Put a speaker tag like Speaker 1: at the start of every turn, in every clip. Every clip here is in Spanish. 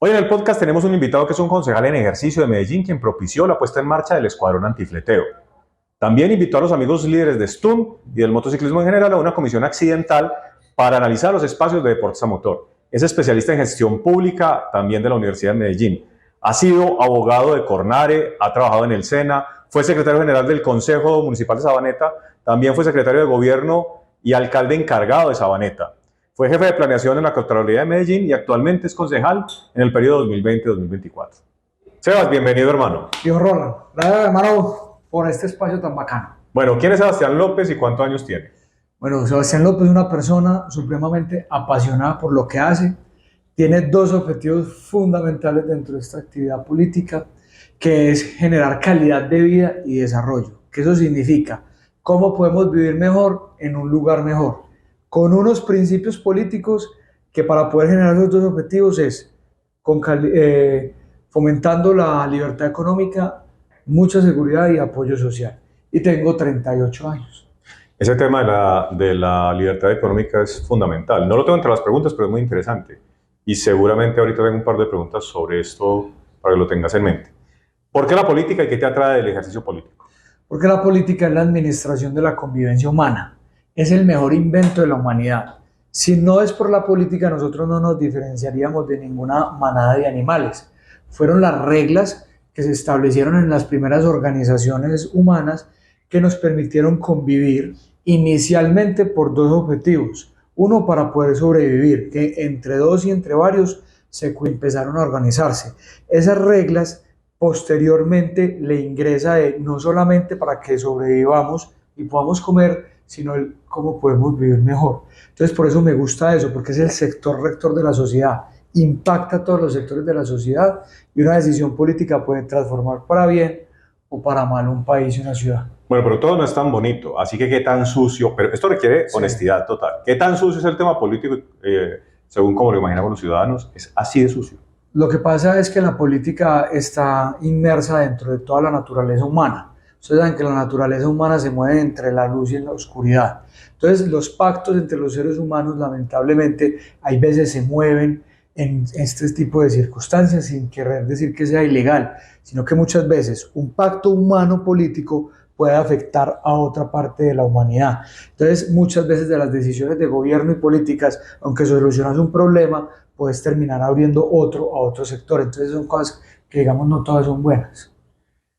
Speaker 1: Hoy en el podcast tenemos un invitado que es un concejal en ejercicio de Medellín, quien propició la puesta en marcha del escuadrón antifleteo. También invitó a los amigos líderes de STUN y del motociclismo en general a una comisión accidental para analizar los espacios de deportes a motor. Es especialista en gestión pública, también de la Universidad de Medellín. Ha sido abogado de Cornare, ha trabajado en el SENA, fue secretario general del Consejo Municipal de Sabaneta, también fue secretario de Gobierno y alcalde encargado de Sabaneta. Fue jefe de planeación en la Contraloría de Medellín y actualmente es concejal en el periodo 2020-2024. Sebas, bienvenido, hermano.
Speaker 2: Dios Roland, gracias, hermano, por este espacio tan bacano.
Speaker 1: Bueno, ¿quién es Sebastián López y cuántos años tiene?
Speaker 2: Bueno, Sebastián López es una persona supremamente apasionada por lo que hace. Tiene dos objetivos fundamentales dentro de esta actividad política, que es generar calidad de vida y desarrollo. ¿Qué eso significa? ¿Cómo podemos vivir mejor en un lugar mejor? Con unos principios políticos que para poder generar esos dos objetivos es fomentando la libertad económica, mucha seguridad y apoyo social. Y tengo 38 años.
Speaker 1: Ese tema de la libertad económica es fundamental. No lo tengo entre las preguntas, pero es muy interesante. Y seguramente ahorita tengo un par de preguntas sobre esto para que lo tengas en mente. ¿Por qué la política y qué te atrae del ejercicio político?
Speaker 2: Porque la política es la administración de la convivencia humana. Es el mejor invento de la humanidad. Si no es por la política, nosotros no nos diferenciaríamos de ninguna manada de animales. Fueron las reglas que se establecieron en las primeras organizaciones humanas que nos permitieron convivir inicialmente por dos objetivos. Uno, para poder sobrevivir, que entre dos y entre varios se empezaron a organizarse. Esas reglas posteriormente le ingresa no solamente para que sobrevivamos y podamos comer, sino el cómo podemos vivir mejor. Entonces, por eso me gusta eso, porque es el sector rector de la sociedad, impacta a todos los sectores de la sociedad y una decisión política puede transformar para bien o para mal un país y una ciudad.
Speaker 1: Bueno, pero todo no es tan bonito, así que qué tan sucio, pero esto requiere honestidad total. ¿Qué tan sucio es el tema político, según como lo imaginamos los ciudadanos? Es así de sucio.
Speaker 2: Lo que pasa es que la política está inmersa dentro de toda la naturaleza humana. Ustedes saben que la naturaleza humana se mueve entre la luz y la oscuridad. Entonces, los pactos entre los seres humanos, lamentablemente, hay veces se mueven en este tipo de circunstancias sin querer decir que sea ilegal, sino que muchas veces un pacto humano político puede afectar a otra parte de la humanidad. Entonces, muchas veces de las decisiones de gobierno y políticas, aunque solucionas un problema, puedes terminar abriendo otro a otro sector. Entonces son cosas que, digamos, no todas son buenas.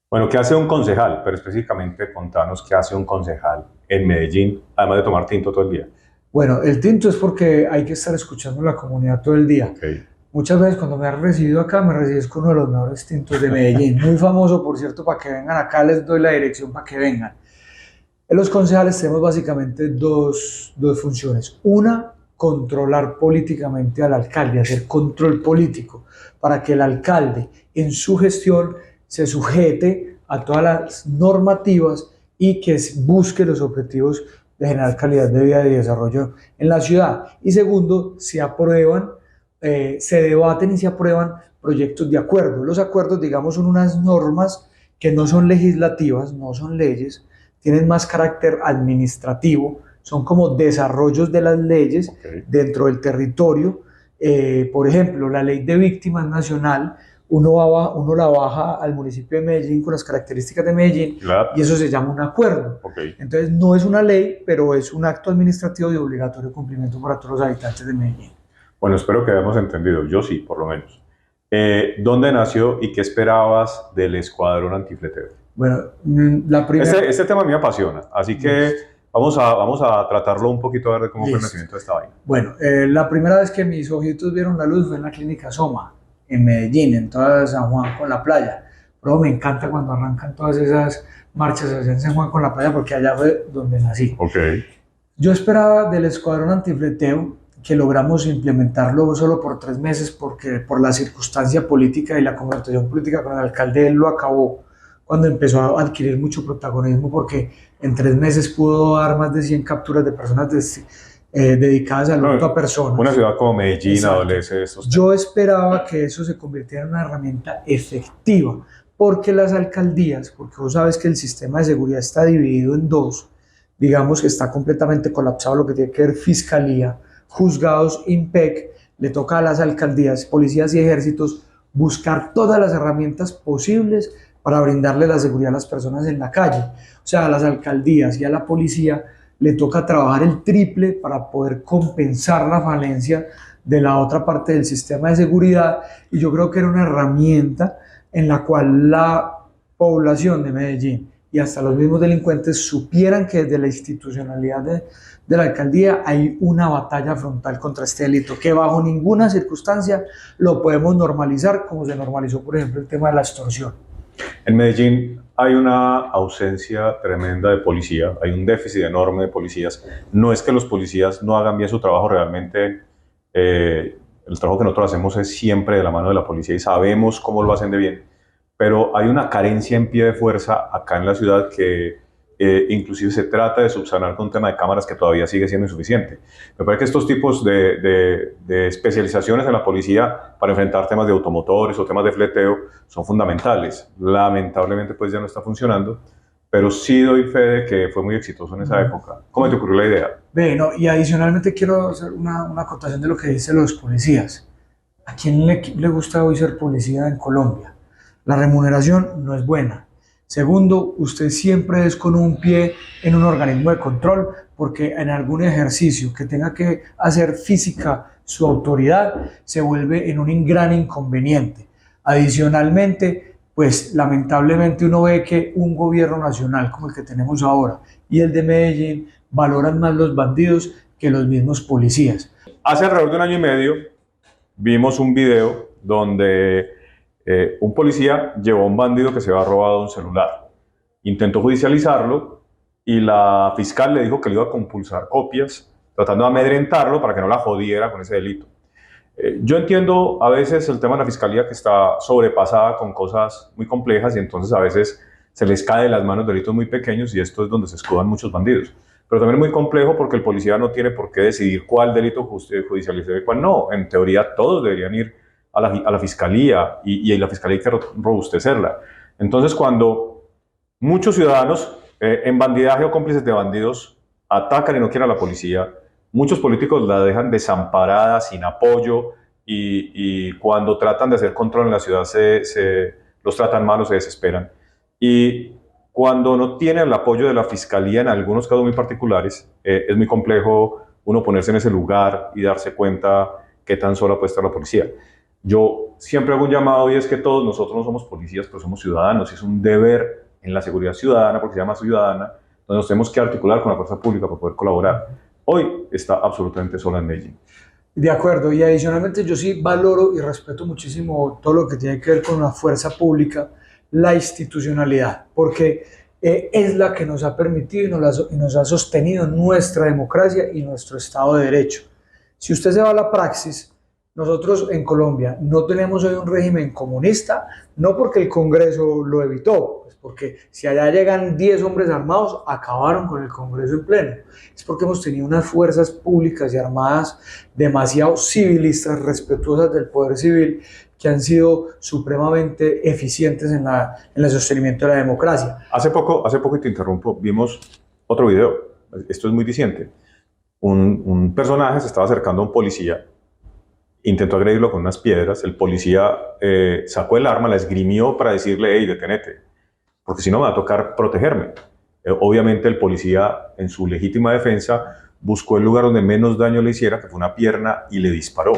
Speaker 1: Bueno, ¿qué hace un concejal? Pero específicamente contanos qué hace un concejal en Medellín, además de tomar tinto todo el día.
Speaker 2: Bueno, el tinto es porque hay que estar escuchando a la comunidad todo el día.
Speaker 1: Okay.
Speaker 2: Muchas veces cuando me has recibido acá, me recibes con uno de los mejores tintos de Medellín. Muy famoso, por cierto, para que vengan acá, les doy la dirección para que vengan. En los concejales tenemos básicamente dos funciones. Una, controlar políticamente al alcalde, hacer control político, para que el alcalde en su gestión se sujete a todas las normativas y que busque los objetivos de generar calidad de vida y desarrollo en la ciudad. Y segundo, se debaten y se aprueban proyectos de acuerdo. Los acuerdos, digamos, son unas normas que no son legislativas, no son leyes, tienen más carácter administrativo, son como desarrollos de las leyes dentro del territorio. Por ejemplo, la ley de víctimas nacional, uno la baja al municipio de Medellín con las características de Medellín, claro, y eso se llama un acuerdo. Entonces no es una ley, pero es un acto administrativo de obligatorio cumplimiento para todos los habitantes de Medellín.
Speaker 1: Bueno, espero que hayamos entendido, yo sí, por lo menos. ¿Dónde nació y qué esperabas del escuadrón antifleteo?
Speaker 2: Bueno, la primera...
Speaker 1: Este tema a mí me apasiona, así que vamos a tratarlo un poquito a ver de cómo fue el nacimiento de esta vaina.
Speaker 2: Bueno, la primera vez que mis ojitos vieron la luz fue en la clínica Soma, en Medellín, en toda San Juan con la playa. Pero me encanta cuando arrancan todas esas marchas allá en San Juan con la playa, porque allá fue donde nací.
Speaker 1: Okay.
Speaker 2: Yo esperaba del escuadrón antifleteo que logramos implementarlo solo por 3 meses, porque por la circunstancia política y la confrontación política con el alcalde, él lo acabó cuando empezó a adquirir mucho protagonismo, porque en 3 meses pudo dar más de 100 capturas de personas dedicadas al hurto a personas.
Speaker 1: Una ciudad como Medellín adolece estos temas.
Speaker 2: Yo esperaba que eso se convirtiera en una herramienta efectiva, porque las alcaldías, porque vos sabes que el sistema de seguridad está dividido en dos, digamos que está completamente colapsado lo que tiene que ver fiscalía, juzgados, IMPEC. le toca a las alcaldías, policías y ejércitos buscar todas las herramientas posibles para brindarle la seguridad a las personas en la calle. O sea, a las alcaldías y a la policía le toca trabajar el triple para poder compensar la falencia de la otra parte del sistema de seguridad, y yo creo que era una herramienta en la cual la población de Medellín y hasta los mismos delincuentes supieran que desde la institucionalidad de la alcaldía hay una batalla frontal contra este delito, que bajo ninguna circunstancia lo podemos normalizar como se normalizó, por ejemplo, el tema de la extorsión.
Speaker 1: En Medellín hay una ausencia tremenda de policía, hay un déficit enorme de policías. No es que los policías no hagan bien su trabajo, realmente el trabajo que nosotros hacemos es siempre de la mano de la policía y sabemos cómo lo hacen de bien, pero hay una carencia en pie de fuerza acá en la ciudad que inclusive se trata de subsanar con un tema de cámaras que todavía sigue siendo insuficiente. Me parece que estos tipos de especializaciones en la policía para enfrentar temas de automotores o temas de fleteo son fundamentales. Lamentablemente pues ya no está funcionando, pero sí doy fe de que fue muy exitoso en esa época. ¿Cómo te ocurrió la idea?
Speaker 2: Bueno, y adicionalmente quiero hacer una acotación de lo que dicen los policías. ¿A quién le gusta hoy ser policía en Colombia? La remuneración no es buena. Segundo, usted siempre es con un pie en un organismo de control, porque en algún ejercicio que tenga que hacer física su autoridad se vuelve en un gran inconveniente. Adicionalmente, pues lamentablemente uno ve que un gobierno nacional como el que tenemos ahora y el de Medellín valoran más los bandidos que los mismos policías.
Speaker 1: Hace alrededor de un año y medio vimos un video donde un policía llevó a un bandido que se había robado un celular. Intentó judicializarlo y la fiscal le dijo que le iba a compulsar copias, tratando de amedrentarlo para que no la jodiera con ese delito. Yo entiendo a veces el tema de la fiscalía que está sobrepasada con cosas muy complejas y entonces a veces se les cae de las manos delitos muy pequeños y esto es donde se escudan muchos bandidos. Pero también es muy complejo porque el policía no tiene por qué decidir cuál delito judicializar y cuál no. En teoría todos deberían ir a la fiscalía y la fiscalía hay que robustecerla. Entonces cuando muchos ciudadanos en bandidaje o cómplices de bandidos atacan y no quieren a la policía, muchos políticos la dejan desamparada, sin apoyo y cuando tratan de hacer control en la ciudad los tratan mal o se desesperan. Y cuando no tienen el apoyo de la fiscalía en algunos casos muy particulares, es muy complejo uno ponerse en ese lugar y darse cuenta qué tan sola puede estar la policía. Yo siempre hago un llamado y es que todos nosotros no somos policías, pero somos ciudadanos y es un deber en la seguridad ciudadana, porque se llama ciudadana, donde nos tenemos que articular con la fuerza pública para poder colaborar. Hoy está absolutamente sola en Medellín.
Speaker 2: De acuerdo, y adicionalmente yo sí valoro y respeto muchísimo todo lo que tiene que ver con la fuerza pública, la institucionalidad, porque es la que nos ha permitido y nos ha sostenido nuestra democracia y nuestro Estado de Derecho. Si usted se va a la praxis, nosotros en Colombia no tenemos hoy un régimen comunista, no porque el Congreso lo evitó, pues porque si allá llegan 10 hombres armados, acabaron con el Congreso en pleno. Es porque hemos tenido unas fuerzas públicas y armadas demasiado civilistas, respetuosas del poder civil, que han sido supremamente eficientes en el sostenimiento de la democracia.
Speaker 1: Hace poco, y te interrumpo, vimos otro video, esto es muy diciente. Un personaje se estaba acercando a un policía, intentó agredirlo con unas piedras, el policía sacó el arma, la esgrimió para decirle, hey, detenete, porque si no me va a tocar protegerme. Obviamente el policía, en su legítima defensa, buscó el lugar donde menos daño le hiciera, que fue una pierna, y le disparó.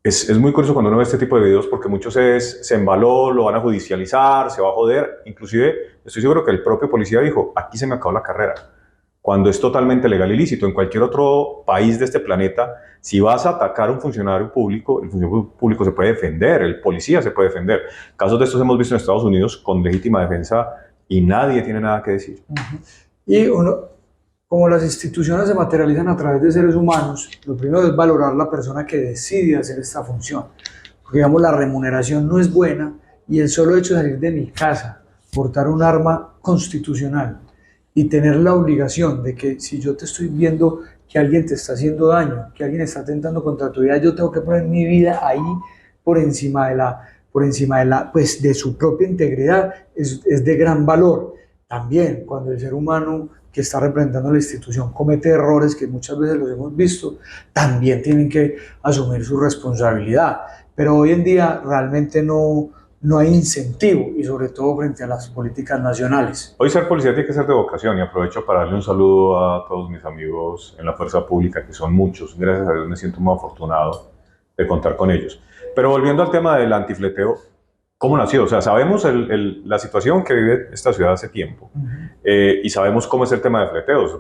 Speaker 1: Es muy curioso cuando uno ve este tipo de videos porque muchos se embaló, lo van a judicializar, se va a joder. Inclusive estoy seguro que el propio policía dijo, aquí se me acabó la carrera. Cuando es totalmente legal y lícito. En cualquier otro país de este planeta, si vas a atacar a un funcionario público, el funcionario público se puede defender, el policía se puede defender. Casos de estos hemos visto en Estados Unidos con legítima defensa y nadie tiene nada que decir.
Speaker 2: Y como las instituciones se materializan a través de seres humanos, lo primero es valorar la persona que decide hacer esta función. Porque digamos, la remuneración no es buena y el solo hecho de salir de mi casa, portar un arma constitucional, y tener la obligación de que si yo te estoy viendo que alguien te está haciendo daño, que alguien está atentando contra tu vida, yo tengo que poner mi vida ahí por encima de su propia integridad, es de gran valor. También cuando el ser humano que está representando la institución comete errores que muchas veces los hemos visto, también tienen que asumir su responsabilidad. Pero hoy en día realmente no hay incentivo y sobre todo frente a las políticas nacionales.
Speaker 1: Hoy ser policía tiene que ser de vocación y aprovecho para darle un saludo a todos mis amigos en la fuerza pública, que son muchos. Gracias a Dios me siento muy afortunado de contar con ellos. Pero volviendo al tema del antifleteo, ¿cómo nació? O sea, sabemos la situación que vive esta ciudad hace tiempo y sabemos cómo es el tema de fleteos.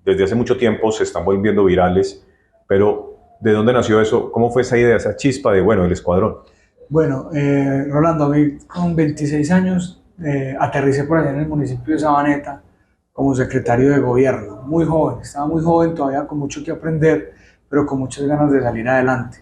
Speaker 1: Desde hace mucho tiempo se están volviendo virales, pero ¿de dónde nació eso? ¿Cómo fue esa idea, esa chispa de, bueno, el escuadrón?
Speaker 2: Bueno, Rolando, a mí con 26 años aterricé por allá en el municipio de Sabaneta como secretario de gobierno, muy joven, estaba muy joven, todavía con mucho que aprender, pero con muchas ganas de salir adelante.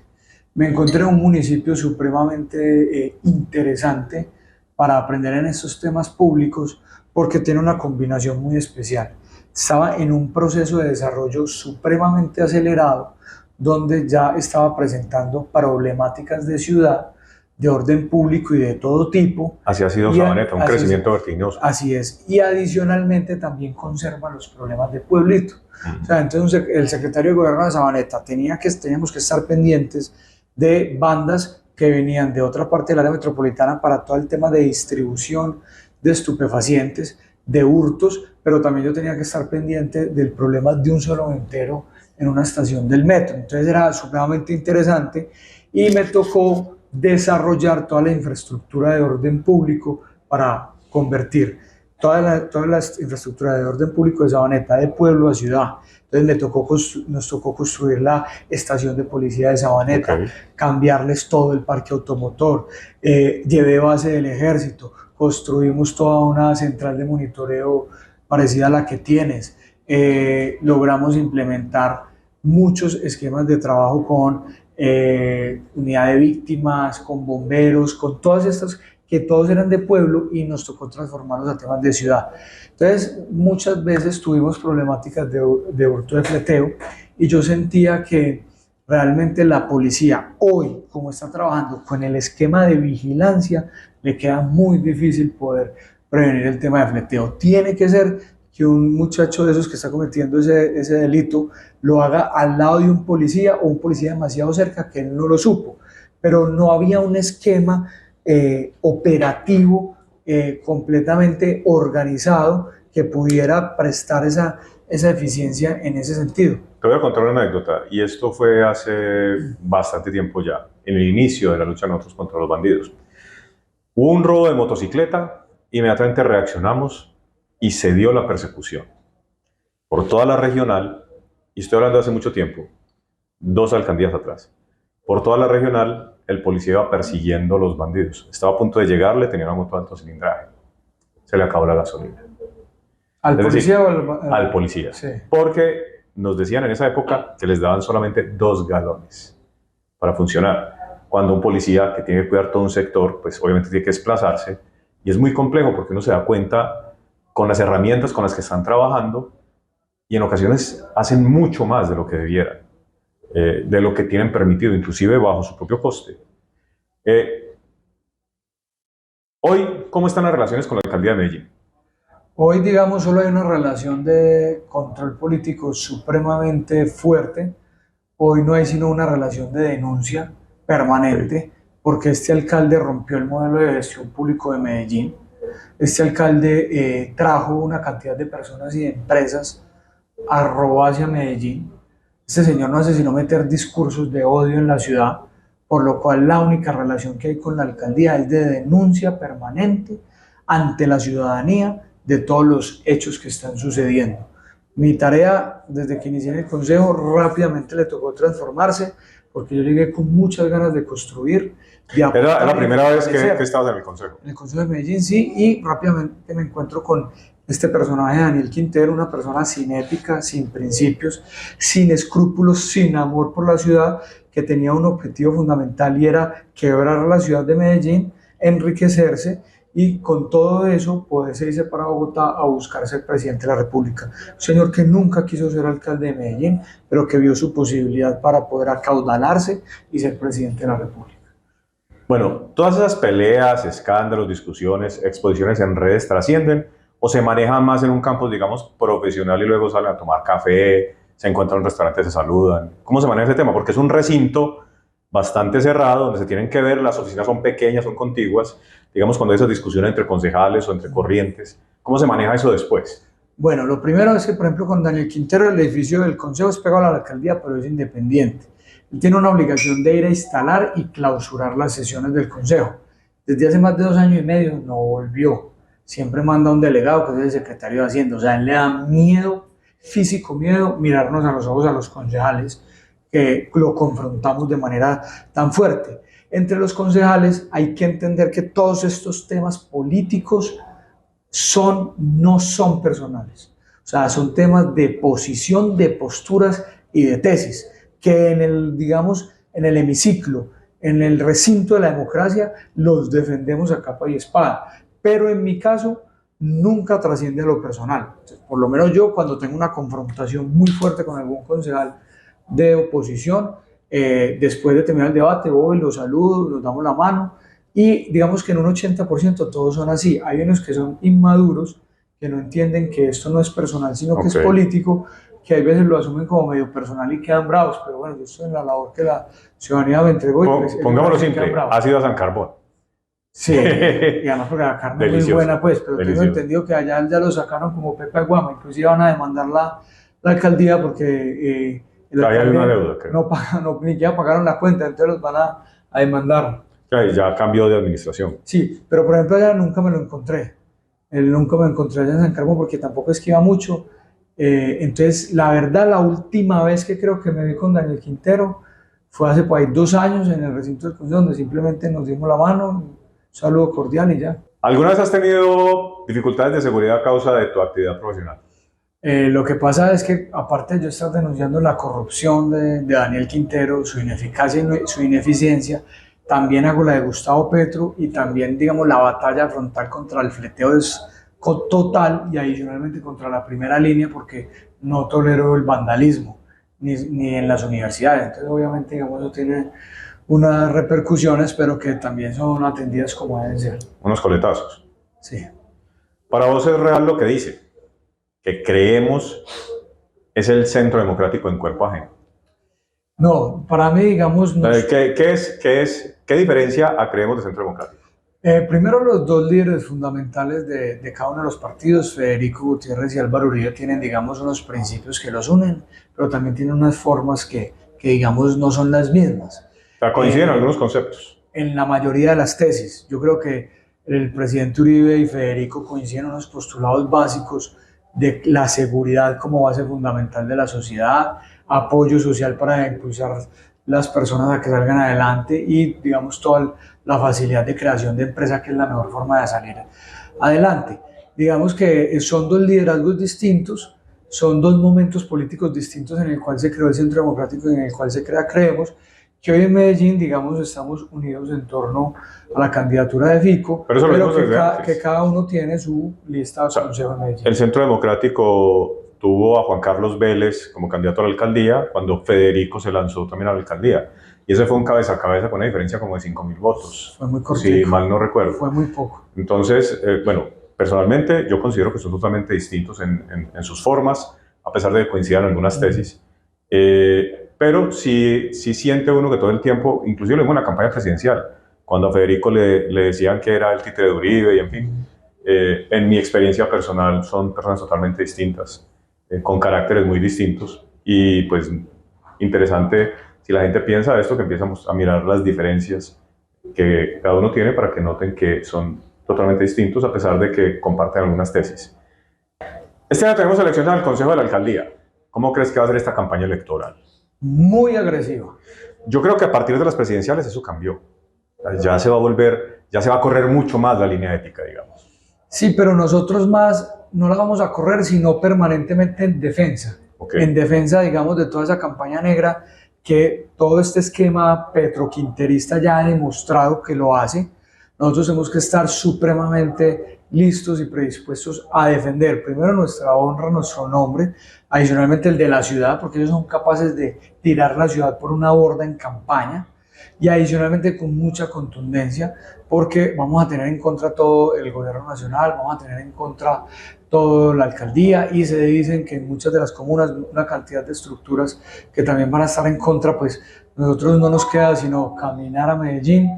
Speaker 2: Me encontré en un municipio supremamente interesante para aprender en estos temas públicos porque tiene una combinación muy especial. Estaba en un proceso de desarrollo supremamente acelerado donde ya estaba presentando problemáticas de ciudad, de orden público y de todo tipo.
Speaker 1: Así ha sido Sabaneta, un crecimiento vertiginoso.
Speaker 2: Así es. Y adicionalmente también conserva los problemas de pueblito. O sea, entonces el secretario de gobierno de Sabaneta teníamos que estar pendientes de bandas que venían de otra parte del área metropolitana para todo el tema de distribución de estupefacientes, de hurtos, pero también yo tenía que estar pendiente del problema de un solo entero en una estación del metro. Entonces era supremamente interesante y me tocó desarrollar toda la infraestructura de orden público para convertir toda la infraestructura de orden público de Sabaneta de pueblo a ciudad. Entonces nos tocó construir la estación de policía de Sabaneta, cambiarles todo el parque automotor, llevé base del ejército, construimos toda una central de monitoreo parecida a la que tienes, logramos implementar muchos esquemas de trabajo con unidad de víctimas, con bomberos, con todas estas que todos eran de pueblo y nos tocó transformarlos a temas de ciudad. Entonces, muchas veces tuvimos problemáticas de hurto de fleteo y yo sentía que realmente la policía hoy, como está trabajando con el esquema de vigilancia, le queda muy difícil poder prevenir el tema de fleteo. Tiene que ser que un muchacho de esos que está cometiendo ese delito lo haga al lado de un policía o un policía demasiado cerca que él no lo supo, pero no había un esquema operativo completamente organizado que pudiera prestar esa eficiencia en ese sentido.
Speaker 1: Te voy a contar una anécdota, y esto fue hace bastante tiempo ya, en el inicio de la lucha nosotros contra los bandidos. Hubo un robo de motocicleta, inmediatamente reaccionamos y se dio la persecución. Por toda la regional, y estoy hablando de hace mucho tiempo, 2 alcaldías atrás, por toda la regional el policía iba persiguiendo a los bandidos. Estaba a punto de llegarle, tenía una moto de alto cilindraje. Se le acabó la gasolina.
Speaker 2: ¿Al policía
Speaker 1: decir,
Speaker 2: o
Speaker 1: al policía?
Speaker 2: Sí.
Speaker 1: Porque nos decían en esa época que les daban solamente 2 galones para funcionar. Cuando un policía que tiene que cuidar todo un sector, pues obviamente tiene que desplazarse. Y es muy complejo porque uno se da cuenta con las herramientas con las que están trabajando y en ocasiones hacen mucho más de lo que debieran, de lo que tienen permitido, inclusive bajo su propio coste. Hoy, ¿cómo están las relaciones con la alcaldía de Medellín?
Speaker 2: Hoy, digamos, solo hay una relación de control político supremamente fuerte. Hoy no hay sino una relación de denuncia permanente, porque este alcalde rompió el modelo de gestión público de Medellín. Este alcalde trajo una cantidad de personas y de empresas a robar hacia Medellín. Este señor no hace sino meter discursos de odio en la ciudad, por lo cual la única relación que hay con la alcaldía es de denuncia permanente ante la ciudadanía de todos los hechos que están sucediendo. Mi tarea, desde que inicié en el consejo, rápidamente le tocó transformarse, porque yo llegué con muchas ganas de construir.
Speaker 1: Era la primera vez que estabas en el consejo.
Speaker 2: En el consejo de Medellín, sí, y rápidamente me encuentro con este personaje, Daniel Quintero, una persona sin ética, sin principios, sin escrúpulos, sin amor por la ciudad, que tenía un objetivo fundamental y era quebrar la ciudad de Medellín, enriquecerse y con todo eso poderse irse para Bogotá a buscar ser presidente de la República. Un señor que nunca quiso ser alcalde de Medellín, pero que vio su posibilidad para poder acaudalarse y ser presidente de la República.
Speaker 1: Bueno, todas esas peleas, escándalos, discusiones, exposiciones en redes trascienden o se manejan más en un campo, digamos, profesional y luego salen a tomar café, se encuentran en un restaurante, se saludan? ¿Cómo se maneja ese tema? Porque es un recinto bastante cerrado, donde se tienen que ver, las oficinas son pequeñas, son contiguas, digamos, cuando hay esas discusiones entre concejales o entre corrientes. ¿Cómo se maneja eso después?
Speaker 2: Bueno, lo primero es que, por ejemplo, con Daniel Quintero, el edificio del Consejo es pegado a la alcaldía, pero es independiente. Él tiene una obligación de ir a instalar y clausurar las sesiones del Consejo. Desde hace más de 2 años y medio no volvió. Siempre manda un delegado, que es el secretario de Hacienda. O sea, a él le da miedo, físico miedo, mirarnos a los ojos a los concejales, que lo confrontamos de manera tan fuerte. Entre los concejales hay que entender que todos estos temas políticos no son personales. O sea, son temas de posición, de posturas y de tesis, que digamos, en el hemiciclo, en el recinto de la democracia, los defendemos a capa y espada. Pero en mi caso, nunca trasciende a lo personal. Entonces, por lo menos yo, cuando tengo una confrontación muy fuerte con algún concejal de oposición, después de terminar el debate, voy, los saludo, nos damos la mano, y digamos que en un 80% todos son así. Hay unos que son inmaduros, que no entienden que esto no es personal, sino que es político, que hay veces lo asumen como medio personal y quedan bravos, pero bueno, yo estoy en la labor que la ciudadanía me entregó.
Speaker 1: Pongámoslo simple, ha sido a San Carbón.
Speaker 2: Sí, y además porque la carne es muy buena, pues, pero tengo entendido que allá ya lo sacaron como Pepa Guama, inclusive van a demandar la alcaldía porque
Speaker 1: el hay una deuda, creo.
Speaker 2: Ni siquiera pagaron la cuenta, entonces los van a demandar.
Speaker 1: Ya cambió de administración.
Speaker 2: Sí, pero por ejemplo allá nunca me lo encontré. Nunca me encontré allá en San Carbón porque tampoco es que iba mucho. Entonces, la verdad, la última vez que creo que me vi con Daniel Quintero fue hace por ahí 2 años en el recinto del Consejo, donde simplemente nos dimos la mano, un saludo cordial y ya.
Speaker 1: ¿Alguna vez has tenido dificultades de seguridad a causa de tu actividad profesional?
Speaker 2: Lo que pasa es que, aparte de yo estar denunciando la corrupción de Daniel Quintero, su ineficacia y su ineficiencia, también hago la de Gustavo Petro y también, digamos, la batalla frontal contra el fleteo es total y adicionalmente contra la primera línea porque no tolero el vandalismo ni en las universidades. Entonces, obviamente, digamos, eso tiene unas repercusiones, pero que también son atendidas como deben ser.
Speaker 1: Unos coletazos.
Speaker 2: Sí.
Speaker 1: Para vos es real lo que dice, que creemos es el centro democrático en cuerpo ajeno.
Speaker 2: No, para mí, digamos... No.
Speaker 1: ¿Qué diferencia a creemos de centro democrático?
Speaker 2: Primero, los dos líderes fundamentales de cada uno de los partidos, Federico Gutiérrez y Álvaro Uribe, tienen, digamos, unos principios que los unen, pero también tienen unas formas que digamos, no son las mismas.
Speaker 1: O sea, coinciden en algunos conceptos.
Speaker 2: En la mayoría de las tesis. Yo creo que el presidente Uribe y Federico coinciden en unos postulados básicos de la seguridad como base fundamental de la sociedad, apoyo social para impulsar las personas a que salgan adelante y, digamos, toda la facilidad de creación de empresa, que es la mejor forma de salir adelante. Digamos que son dos liderazgos distintos, son dos momentos políticos distintos en el cual se creó el Centro Democrático y en el cual se crea Creemos, que hoy en Medellín, digamos, estamos unidos en torno a la candidatura de Fico, pero que cada uno tiene su lista de consejo de Medellín.
Speaker 1: El Centro Democrático tuvo a Juan Carlos Vélez como candidato a la alcaldía cuando Federico se lanzó también a la alcaldía. Y ese fue un cabeza a cabeza con una diferencia como de 5.000 votos.
Speaker 2: Fue muy corto.
Speaker 1: Si mal no recuerdo.
Speaker 2: Fue muy poco.
Speaker 1: Entonces, bueno, personalmente yo considero que son totalmente distintos en sus formas, a pesar de que coincidan en algunas tesis. Pero sí siente uno que todo el tiempo, inclusive lo vimos en la campaña presidencial, cuando a Federico le decían que era el títere de Uribe y en fin, en mi experiencia personal son personas totalmente distintas, con caracteres muy distintos y pues interesante si la gente piensa esto, que empezamos a mirar las diferencias que cada uno tiene para que noten que son totalmente distintos a pesar de que comparten algunas tesis. Este año tenemos elecciones al Consejo de la Alcaldía. ¿Cómo crees que va a ser esta campaña electoral?
Speaker 2: Muy agresiva.
Speaker 1: Yo creo que a partir de las presidenciales eso cambió. Ya se va a correr mucho más la línea ética, digamos.
Speaker 2: Sí, pero nosotros más no la vamos a correr, sino permanentemente en defensa.
Speaker 1: Okay.
Speaker 2: En defensa, digamos, de toda esa campaña negra, que todo este esquema petroquinterista ya ha demostrado que lo hace. Nosotros tenemos que estar supremamente listos y predispuestos a defender primero nuestra honra, nuestro nombre, adicionalmente el de la ciudad, porque ellos son capaces de tirar la ciudad por una borda en campaña. y adicionalmente con mucha contundencia, porque vamos a tener en contra todo el gobierno nacional, vamos a tener en contra toda la alcaldía, y se dicen que en muchas de las comunas una cantidad de estructuras que también van a estar en contra. Pues nosotros no nos queda sino caminar a Medellín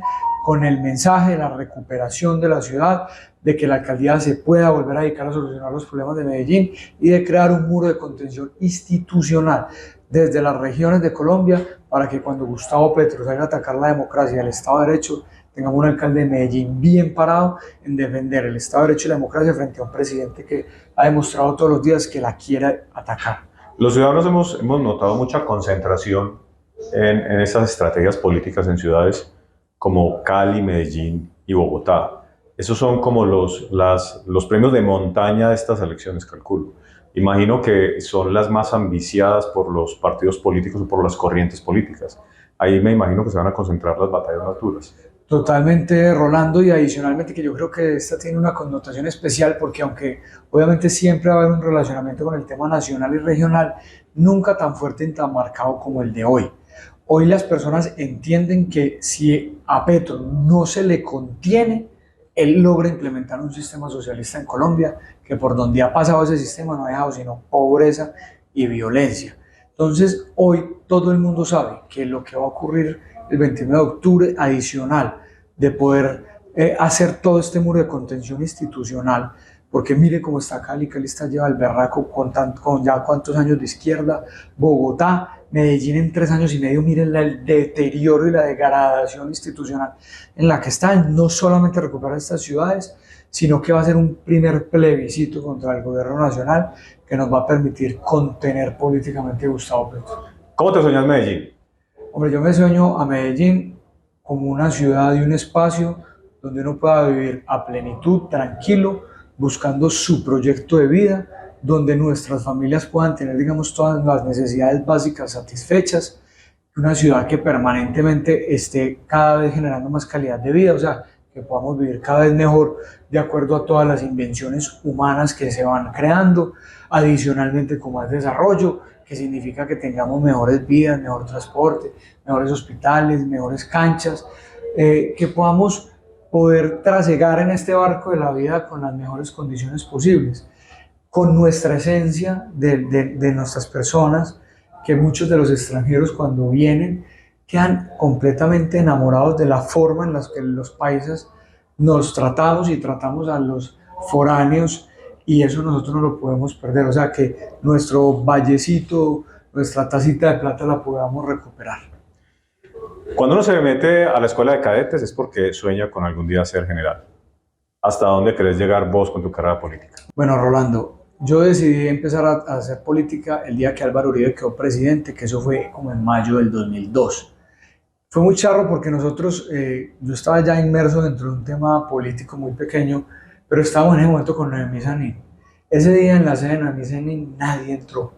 Speaker 2: con el mensaje de la recuperación de la ciudad, de que la alcaldía se pueda volver a dedicar a solucionar los problemas de Medellín y de crear un muro de contención institucional desde las regiones de Colombia, para que cuando Gustavo Petro salga a atacar la democracia y el Estado de Derecho, tengamos un alcalde de Medellín bien parado en defender el Estado de Derecho y la democracia frente a un presidente que ha demostrado todos los días que la quiere atacar.
Speaker 1: Los ciudadanos hemos notado mucha concentración en estas estrategias políticas en ciudades como Cali, Medellín y Bogotá. Esos son como los premios de montaña de estas elecciones, calculo. Imagino que son las más ambiciadas por los partidos políticos o por las corrientes políticas. Ahí me imagino que se van a concentrar las batallas más duras.
Speaker 2: Totalmente, Rolando, y adicionalmente que yo creo que esta tiene una connotación especial, porque aunque obviamente siempre va a haber un relacionamiento con el tema nacional y regional, nunca tan fuerte y tan marcado como el de hoy. Hoy las personas entienden que si a Petro no se le contiene, él logra implementar un sistema socialista en Colombia, que por donde ha pasado ese sistema no ha dejado sino pobreza y violencia. Entonces hoy todo el mundo sabe que lo que va a ocurrir el 29 de octubre, adicional de poder hacer todo este muro de contención institucional, porque mire cómo está Cali. Cali está lleva el berraco con ya cuántos años de izquierda, Bogotá, Medellín en 3 años y medio, miren el deterioro y la degradación institucional en la que están. No solamente recuperar estas ciudades, sino que va a ser un primer plebiscito contra el gobierno nacional que nos va a permitir contener políticamente a Gustavo Petro.
Speaker 1: ¿Cómo te soñas Medellín?
Speaker 2: Hombre, yo me sueño a Medellín como una ciudad y un espacio donde uno pueda vivir a plenitud, tranquilo, buscando su proyecto de vida, donde nuestras familias puedan tener, digamos, todas las necesidades básicas satisfechas, una ciudad que permanentemente esté cada vez generando más calidad de vida, o sea, que podamos vivir cada vez mejor de acuerdo a todas las invenciones humanas que se van creando, adicionalmente con más desarrollo, que significa que tengamos mejores vías, mejor transporte, mejores hospitales, mejores canchas, que podamos poder trasegar en este barco de la vida con las mejores condiciones posibles, con nuestra esencia de nuestras personas, que muchos de los extranjeros cuando vienen quedan completamente enamorados de la forma en la que los países nos tratamos y tratamos a los foráneos, y eso nosotros no lo podemos perder. O sea, que nuestro vallecito, nuestra tacita de plata la podamos recuperar.
Speaker 1: Cuando uno se mete a la escuela de cadetes es porque sueña con algún día ser general. ¿Hasta dónde querés llegar vos con tu carrera política?
Speaker 2: Bueno, Rolando, yo decidí empezar a hacer política el día que Álvaro Uribe quedó presidente, que eso fue como en mayo del 2002. Fue muy charro porque nosotros, yo estaba ya inmerso dentro de un tema político muy pequeño, pero estábamos en ese momento con Noemí Sanín. Ese día en la sede de Noemí Sanín nadie entró,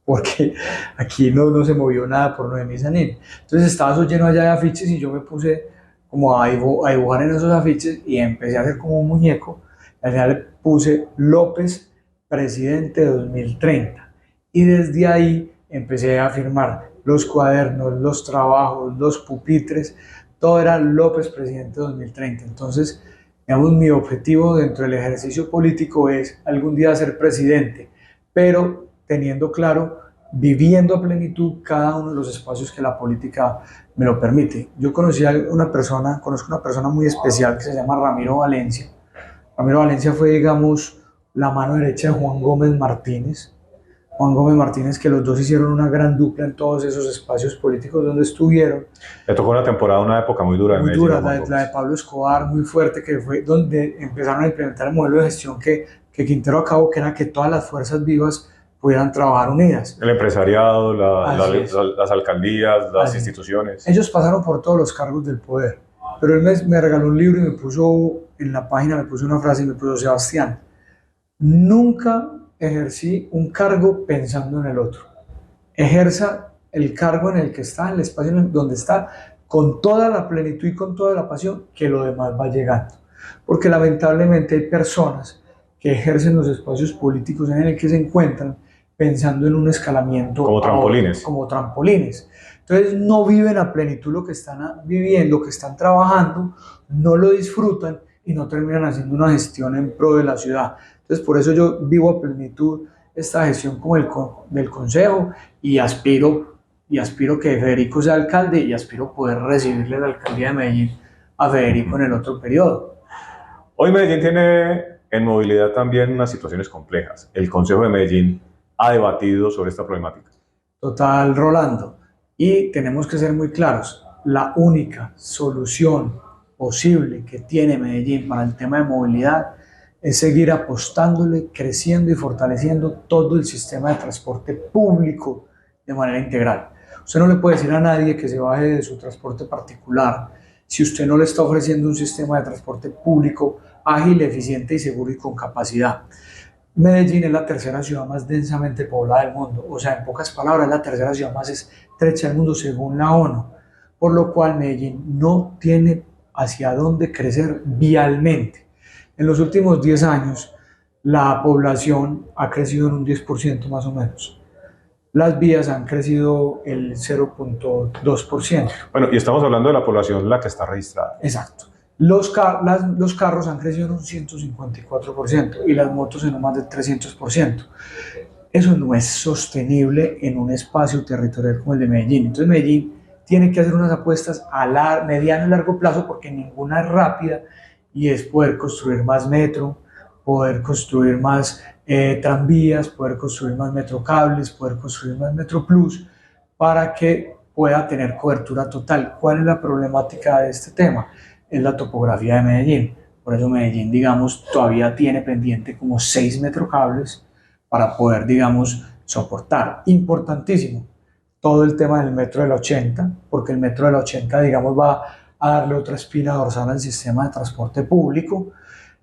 Speaker 2: porque aquí no se movió nada por Noemí Sanín. Entonces estaba eso lleno allá de afiches y yo me puse como a dibujar en esos afiches y empecé a hacer como un muñeco. Al final le puse López, presidente 2030. Y desde ahí empecé a firmar los cuadernos, los trabajos, los pupitres, todo era López, presidente 2030. Entonces, digamos, mi objetivo dentro del ejercicio político es algún día ser presidente, pero teniendo claro, viviendo a plenitud cada uno de los espacios que la política me lo permite. Yo conozco una persona muy especial que se llama Ramiro Valencia. Ramiro Valencia fue, digamos, la mano derecha de Juan Gómez Martínez. Juan Gómez Martínez, que los dos hicieron una gran dupla en todos esos espacios políticos donde estuvieron.
Speaker 1: Le tocó una temporada, una época muy dura.
Speaker 2: Muy dura, la de Pablo Escobar, muy fuerte, que fue donde empezaron a implementar el modelo de gestión que Quintero acabó, que era que todas las fuerzas vivas pudieran trabajar unidas.
Speaker 1: El empresariado, las alcaldías, las instituciones.
Speaker 2: Ellos pasaron por todos los cargos del poder, pero él me regaló un libro y me puso en la página, me puso una frase y me puso: Sebastián, nunca ejercí un cargo pensando en el otro. Ejerza el cargo en el que está, en el espacio en donde está, con toda la plenitud y con toda la pasión, que lo demás va llegando. Porque lamentablemente hay personas que ejercen los espacios políticos en el que se encuentran pensando en un escalamiento
Speaker 1: como trampolines.
Speaker 2: Como trampolines. Entonces no viven a plenitud lo que están viviendo, que están trabajando, no lo disfrutan y no terminan haciendo una gestión en pro de la ciudad. Entonces por eso yo vivo a plenitud esta gestión como del consejo y aspiro que Federico sea alcalde y aspiro poder recibirle la alcaldía de Medellín a Federico en el otro periodo.
Speaker 1: Hoy Medellín tiene en movilidad también unas situaciones complejas. El Consejo de Medellín ha debatido sobre esta problemática.
Speaker 2: Total, Rolando. Y tenemos que ser muy claros, la única solución posible que tiene Medellín para el tema de movilidad es seguir apostándole, creciendo y fortaleciendo todo el sistema de transporte público de manera integral. Usted no le puede decir a nadie que se baje de su transporte particular si usted no le está ofreciendo un sistema de transporte público ágil, eficiente y seguro y con capacidad. Medellín es la tercera ciudad más densamente poblada del mundo, o sea, en pocas palabras, es la tercera ciudad más estrecha del mundo según la ONU, por lo cual Medellín no tiene hacia dónde crecer vialmente. En los últimos 10 años, la población ha crecido en un 10% más o menos. Las vías han crecido el 0,2%.
Speaker 1: Bueno, y estamos hablando de la población la que está registrada.
Speaker 2: Exacto. Los carros han crecido en un 154% y las motos en un más del 300%. Eso no es sostenible en un espacio territorial como el de Medellín. Entonces Medellín tiene que hacer unas apuestas a mediano y largo plazo porque ninguna es rápida y es poder construir más metro, poder construir más tranvías, poder construir más metrocables, poder construir más Metro Plus para que pueda tener cobertura total. ¿Cuál es la problemática de este tema? Es la topografía de Medellín. Por eso Medellín, digamos, todavía tiene pendiente como 6 metrocables para poder, digamos, soportar. Importantísimo, todo el tema del metro de la 80, porque el metro de la 80, digamos, va a darle otra espina dorsal al sistema de transporte público.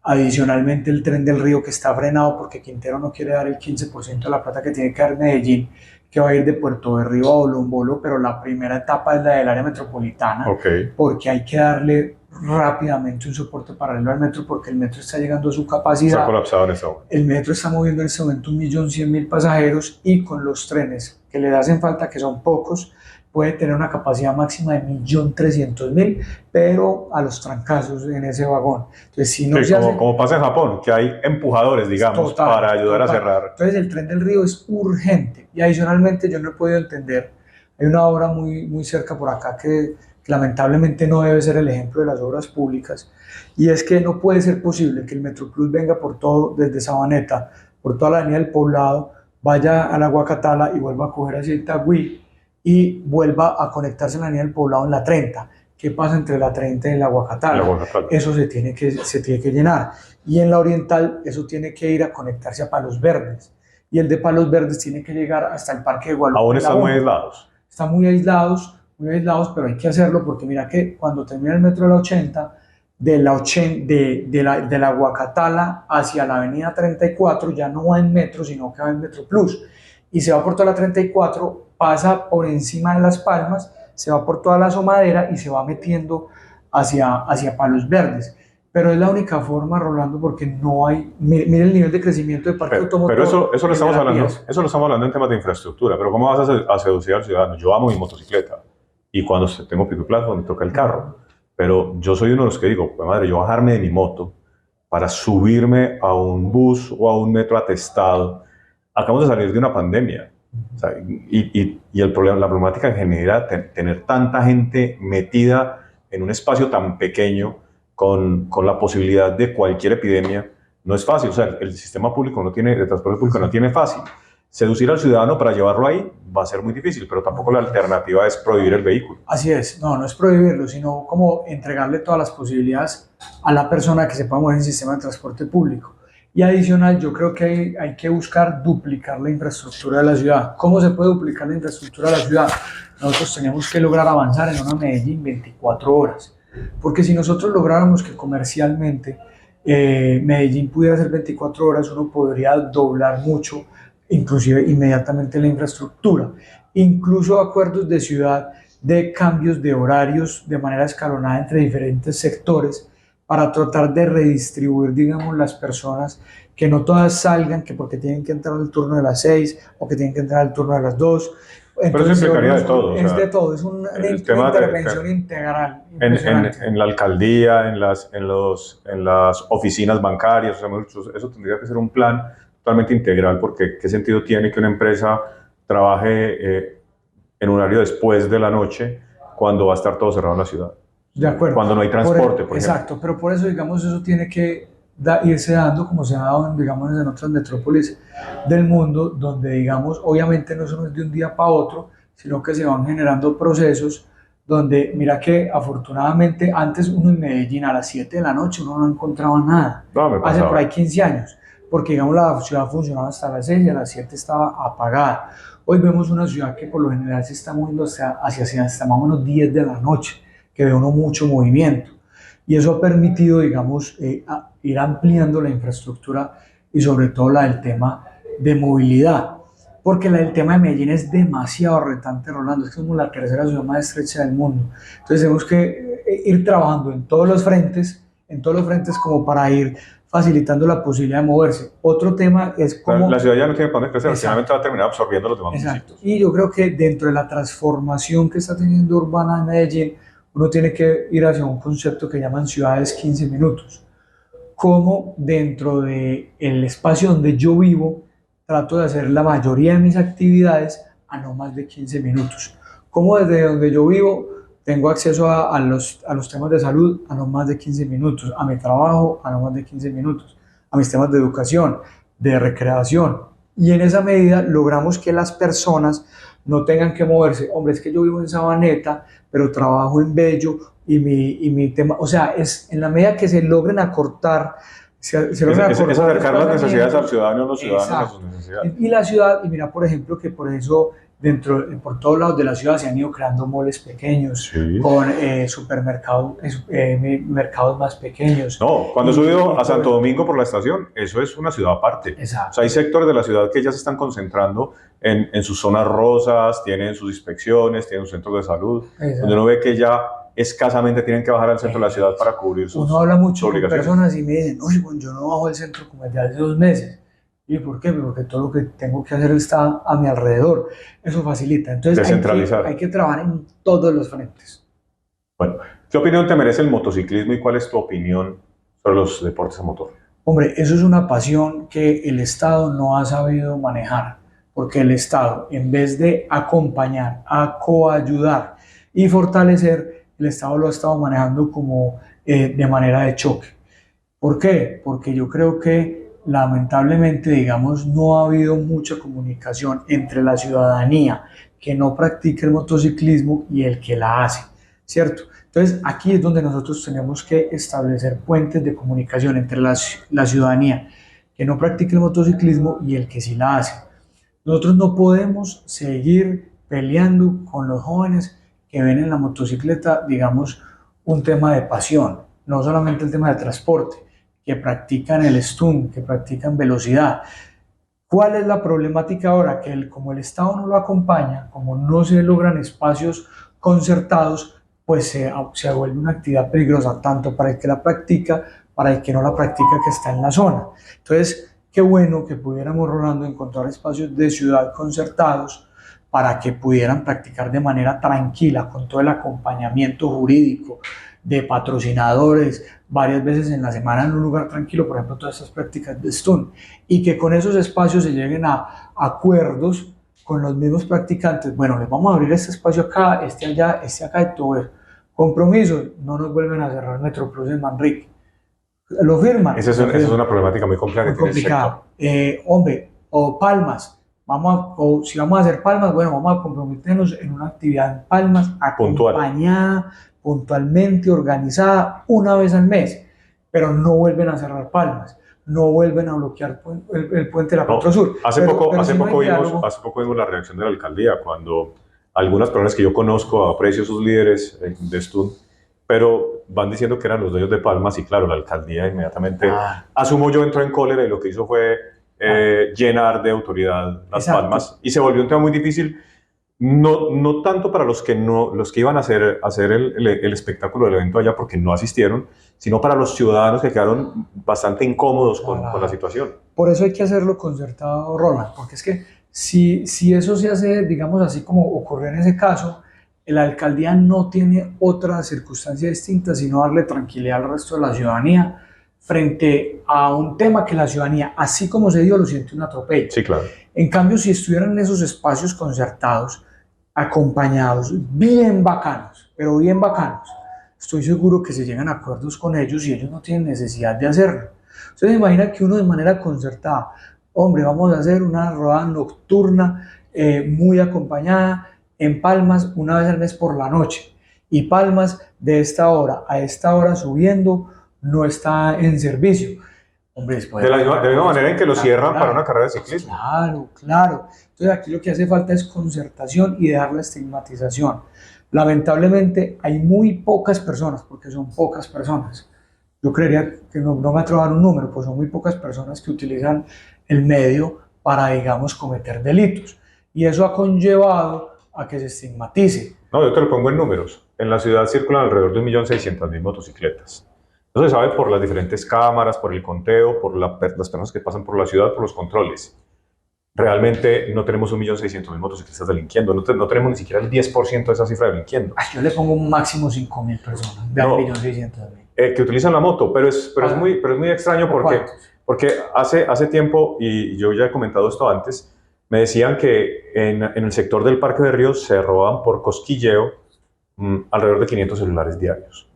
Speaker 2: Adicionalmente, el tren del Río que está frenado porque Quintero no quiere dar el 15% de la plata que tiene que dar Medellín, que va a ir de Puerto de Río a Bolombolo, pero la primera etapa es la del área metropolitana, porque hay que darle rápidamente un soporte paralelo al metro porque el metro está llegando a su capacidad.
Speaker 1: Está colapsado en ese momento.
Speaker 2: El metro está moviendo en este momento 1.100.000 pasajeros y con los trenes que le hacen falta, que son pocos, puede tener una capacidad máxima de 1.300.000, pero a los trancazos en ese vagón. Entonces, si no
Speaker 1: sí, como pasa en Japón, que hay empujadores, digamos, para ayudar a cerrar.
Speaker 2: Entonces, el tren del Río es urgente y adicionalmente yo no he podido entender, hay una obra muy cerca por acá que lamentablemente no debe ser el ejemplo de las obras públicas, y es que no puede ser posible que el Metroplus venga por todo, desde Sabaneta, por toda la avenida del Poblado, vaya a la Guacatala y vuelva a coger hacia Itagüí y vuelva a conectarse en la avenida del Poblado en la 30. ¿Qué pasa entre la 30 y la Guacatala? Eso se tiene que llenar. Y en la Oriental eso tiene que ir a conectarse a Palos Verdes. Y el de Palos Verdes tiene que llegar hasta el Parque de Guadalupe.
Speaker 1: Aún están muy aislados.
Speaker 2: Están muy aislados, pero hay que hacerlo porque mira que cuando termina el metro de la 80, de la Guacatala hacia la avenida 34 ya no va en metro, sino que va en Metro Plus. Y se va por toda la 34, pasa por encima de Las Palmas, se va por toda la Somadera y se va metiendo hacia Palos Verdes. Pero es la única forma, Rolando, porque no hay... Mire el nivel de crecimiento de parque automotor.
Speaker 1: Pero eso lo estamos hablando en temas de infraestructura. Pero ¿cómo vas a seducir al ciudadano? Yo amo mi motocicleta y cuando tengo pico y plato me toca el carro. Pero yo soy uno de los que digo, pues madre, yo bajarme de mi moto para subirme a un bus o a un metro atestado. Acabamos de salir de una pandemia. O sea, y la problemática que genera tener tanta gente metida en un espacio tan pequeño con la posibilidad de cualquier epidemia no es fácil. O sea, el sistema público de transporte público no tiene fácil. Seducir al ciudadano para llevarlo ahí va a ser muy difícil, pero tampoco la alternativa es prohibir el vehículo.
Speaker 2: Así es, no es prohibirlo, sino como entregarle todas las posibilidades a la persona que se pueda mover en el sistema de transporte público. Y adicional, yo creo que hay que buscar duplicar la infraestructura de la ciudad. ¿Cómo se puede duplicar la infraestructura de la ciudad? Nosotros tenemos que lograr avanzar en una Medellín 24 horas. Porque si nosotros lográramos que comercialmente Medellín pudiera ser 24 horas, uno podría doblar mucho, inclusive inmediatamente la infraestructura. Incluso acuerdos de ciudad de cambios de horarios de manera escalonada entre diferentes sectores, para tratar de redistribuir, digamos, las personas, que no todas salgan, que porque tienen que entrar al turno de las 6 o que tienen que entrar al turno de las 2,
Speaker 1: Pero eso
Speaker 2: Entonces,
Speaker 1: implicaría de todo. O
Speaker 2: es
Speaker 1: sea,
Speaker 2: de todo, es una
Speaker 1: el tema
Speaker 2: intervención integral
Speaker 1: en,
Speaker 2: impresionante.
Speaker 1: en la alcaldía, en las oficinas bancarias, o sea, eso tendría que ser un plan totalmente integral, porque ¿qué sentido tiene que una empresa trabaje en horario después de la noche cuando va a estar todo cerrado en la ciudad?
Speaker 2: De acuerdo.
Speaker 1: Cuando no hay transporte, por ejemplo.
Speaker 2: Exacto, pero por eso, digamos, eso tiene que irse dando como se ha dado, digamos, en otras metrópolis del mundo, donde, digamos, obviamente no son de un día para otro, sino que se van generando procesos donde, mira que afortunadamente antes uno en Medellín a las 7 de la noche uno no encontraba nada,
Speaker 1: No, me
Speaker 2: hace por
Speaker 1: pasaba.
Speaker 2: ahí 15 años, porque, digamos, la ciudad funcionaba hasta las 6 y a las 7 estaba apagada. Hoy vemos una ciudad que por lo general se está moviendo hacia hasta más o menos 10 de la noche, que ve uno mucho movimiento. Y eso ha permitido, digamos, ir ampliando la infraestructura y sobre todo la del tema de movilidad. Porque el tema de Medellín es demasiado retante, Rolando. Es como la tercera ciudad más estrecha del mundo. Entonces tenemos que ir trabajando en todos los frentes como para ir facilitando la posibilidad de moverse. Otro tema es cómo...
Speaker 1: La ciudad ya no tiene para dónde crecer,
Speaker 2: Exacto.
Speaker 1: finalmente va a terminar absorbiendo los demás
Speaker 2: Exacto.
Speaker 1: municipios.
Speaker 2: Y yo creo que dentro de la transformación que está teniendo urbana de Medellín, uno tiene que ir hacia un concepto que llaman ciudades 15 minutos. Como dentro del espacio donde yo vivo, trato de hacer la mayoría de mis actividades a no más de 15 minutos. Como desde donde yo vivo tengo acceso a los temas de salud a no más de 15 minutos, a mi trabajo a no más de 15 minutos, a mis temas de educación, de recreación. Y en esa medida logramos que las personas no tengan que moverse. Hombre, es que yo vivo en Sabaneta, pero trabajo en Bello y mi tema, o sea, es en la medida que se logren acortar,
Speaker 1: Es acercar las necesidades al ciudadano, los ciudadanos a sus necesidades.
Speaker 2: Y la ciudad, y mira, por ejemplo, que por eso por todos lados de la ciudad se han ido creando moles pequeños,
Speaker 1: Sí.
Speaker 2: con supermercados, mercados más pequeños.
Speaker 1: No, cuando he subido a Santo Domingo por la estación, eso es una ciudad aparte.
Speaker 2: Exacto.
Speaker 1: O sea, hay sectores de la ciudad que ya se están concentrando en sus zonas rosas, tienen sus inspecciones, tienen sus centros de salud,
Speaker 2: Exacto.
Speaker 1: donde uno ve que ya escasamente tienen que bajar al centro de la ciudad para cubrir sus
Speaker 2: Uno habla mucho con
Speaker 1: obligaciones.
Speaker 2: personas y me dicen, oye, bueno, yo no bajo el centro como desde hace 2 meses. ¿Y por qué? Porque todo lo que tengo que hacer está a mi alrededor. Eso facilita. Entonces
Speaker 1: Descentralizar.
Speaker 2: hay que trabajar en todos los frentes.
Speaker 1: Bueno, ¿qué opinión te merece el motociclismo y cuál es tu opinión sobre los deportes a motor?
Speaker 2: Hombre, eso es una pasión que el Estado no ha sabido manejar, porque el Estado, en vez de acompañar, a coayudar y fortalecer, el Estado lo ha estado manejando como de manera de choque. ¿Por qué? Porque yo creo que lamentablemente, digamos, no ha habido mucha comunicación entre la ciudadanía que no practica el motociclismo y el que la hace, ¿cierto? Entonces, aquí es donde nosotros tenemos que establecer puentes de comunicación entre la ciudadanía que no practica el motociclismo y el que sí la hace. Nosotros no podemos seguir peleando con los jóvenes que ven en la motocicleta, digamos, un tema de pasión, no solamente el tema de transporte, que practican el stunt, que practican velocidad. ¿Cuál es la problemática ahora? Que como el Estado no lo acompaña, como no se logran espacios concertados, pues se vuelve una actividad peligrosa, tanto para el que la practica, para el que no la practica, que está en la zona. Entonces, qué bueno que pudiéramos, Rolando, encontrar espacios de ciudad concertados para que pudieran practicar de manera tranquila, con todo el acompañamiento jurídico, de patrocinadores, varias veces en la semana en un lugar tranquilo, por ejemplo, todas estas prácticas de stunt, y que con esos espacios se lleguen a acuerdos con los mismos practicantes. Bueno, les vamos a abrir este espacio acá, este allá, este acá, y todo eso. Compromisos, no nos vuelven a cerrar Metroplus en Manrique. Lo firman.
Speaker 1: Esa es una problemática muy compleja.
Speaker 2: Muy complicada. Hombre, o Palmas. Si vamos a hacer Palmas, bueno, vamos a comprometernos en una actividad en Palmas, acompañada, puntualmente organizada, una vez al mes, pero no vuelven a cerrar Palmas, no vuelven a bloquear el puente de la Petrosur.
Speaker 1: Hace poco vimos la reacción de la alcaldía cuando algunas personas que yo conozco, aprecio sus líderes de stunt, pero van diciendo que eran los dueños de Palmas, y claro, la alcaldía inmediatamente, asumo yo, entró en cólera y lo que hizo fue llenar de autoridad las Palmas, y se volvió un tema muy difícil. No tanto para los que iban a hacer el espectáculo del evento allá, porque no asistieron, sino para los ciudadanos que quedaron bastante incómodos con la situación.
Speaker 2: Por eso hay que hacerlo concertado, Roland, porque es que Si eso se hace, digamos así como ocurrió en ese caso, la alcaldía no tiene otra circunstancia distinta sino darle tranquilidad al resto de la ciudadanía frente a un tema que la ciudadanía, así como se dio, lo siente un atropello.
Speaker 1: Sí, claro.
Speaker 2: En cambio, si estuvieran en esos espacios concertados, acompañados, bien bacanos, pero bien bacanos, estoy seguro que se llegan a acuerdos con ellos y ellos no tienen necesidad de hacerlo. Ustedes se imaginan que uno de manera concertada, hombre, vamos a hacer una rodada nocturna muy acompañada en Palmas una vez al mes por la noche, y Palmas de esta hora a esta hora subiendo no está en servicio. Hombre,
Speaker 1: De la misma manera en que lo cierran para una carrera de ciclismo.
Speaker 2: Claro, claro. Entonces aquí lo que hace falta es concertación y dejar la estigmatización. Lamentablemente hay muy pocas personas, porque son pocas personas. Yo creería que no me atrevo a dar un número, pues son muy pocas personas que utilizan el medio para, digamos, cometer delitos. Y eso ha conllevado a que se estigmatice.
Speaker 1: No, yo te lo pongo en números. En la ciudad circulan alrededor de 1.600.000 motocicletas. Eso se sabe por las diferentes cámaras, por el conteo, por las personas que pasan por la ciudad, por los controles. Realmente no tenemos 1.600.000 motociclistas delinquiendo, no tenemos ni siquiera el 10% de esa cifra delinquiendo.
Speaker 2: Yo le pongo un máximo 5.000 personas, de
Speaker 1: No,
Speaker 2: 1.600.000.
Speaker 1: Que utilizan la moto, pero es muy extraño porque hace tiempo, y yo ya he comentado esto antes, me decían que en el sector del Parque de Ríos se robaban por cosquilleo alrededor de 500 celulares diarios.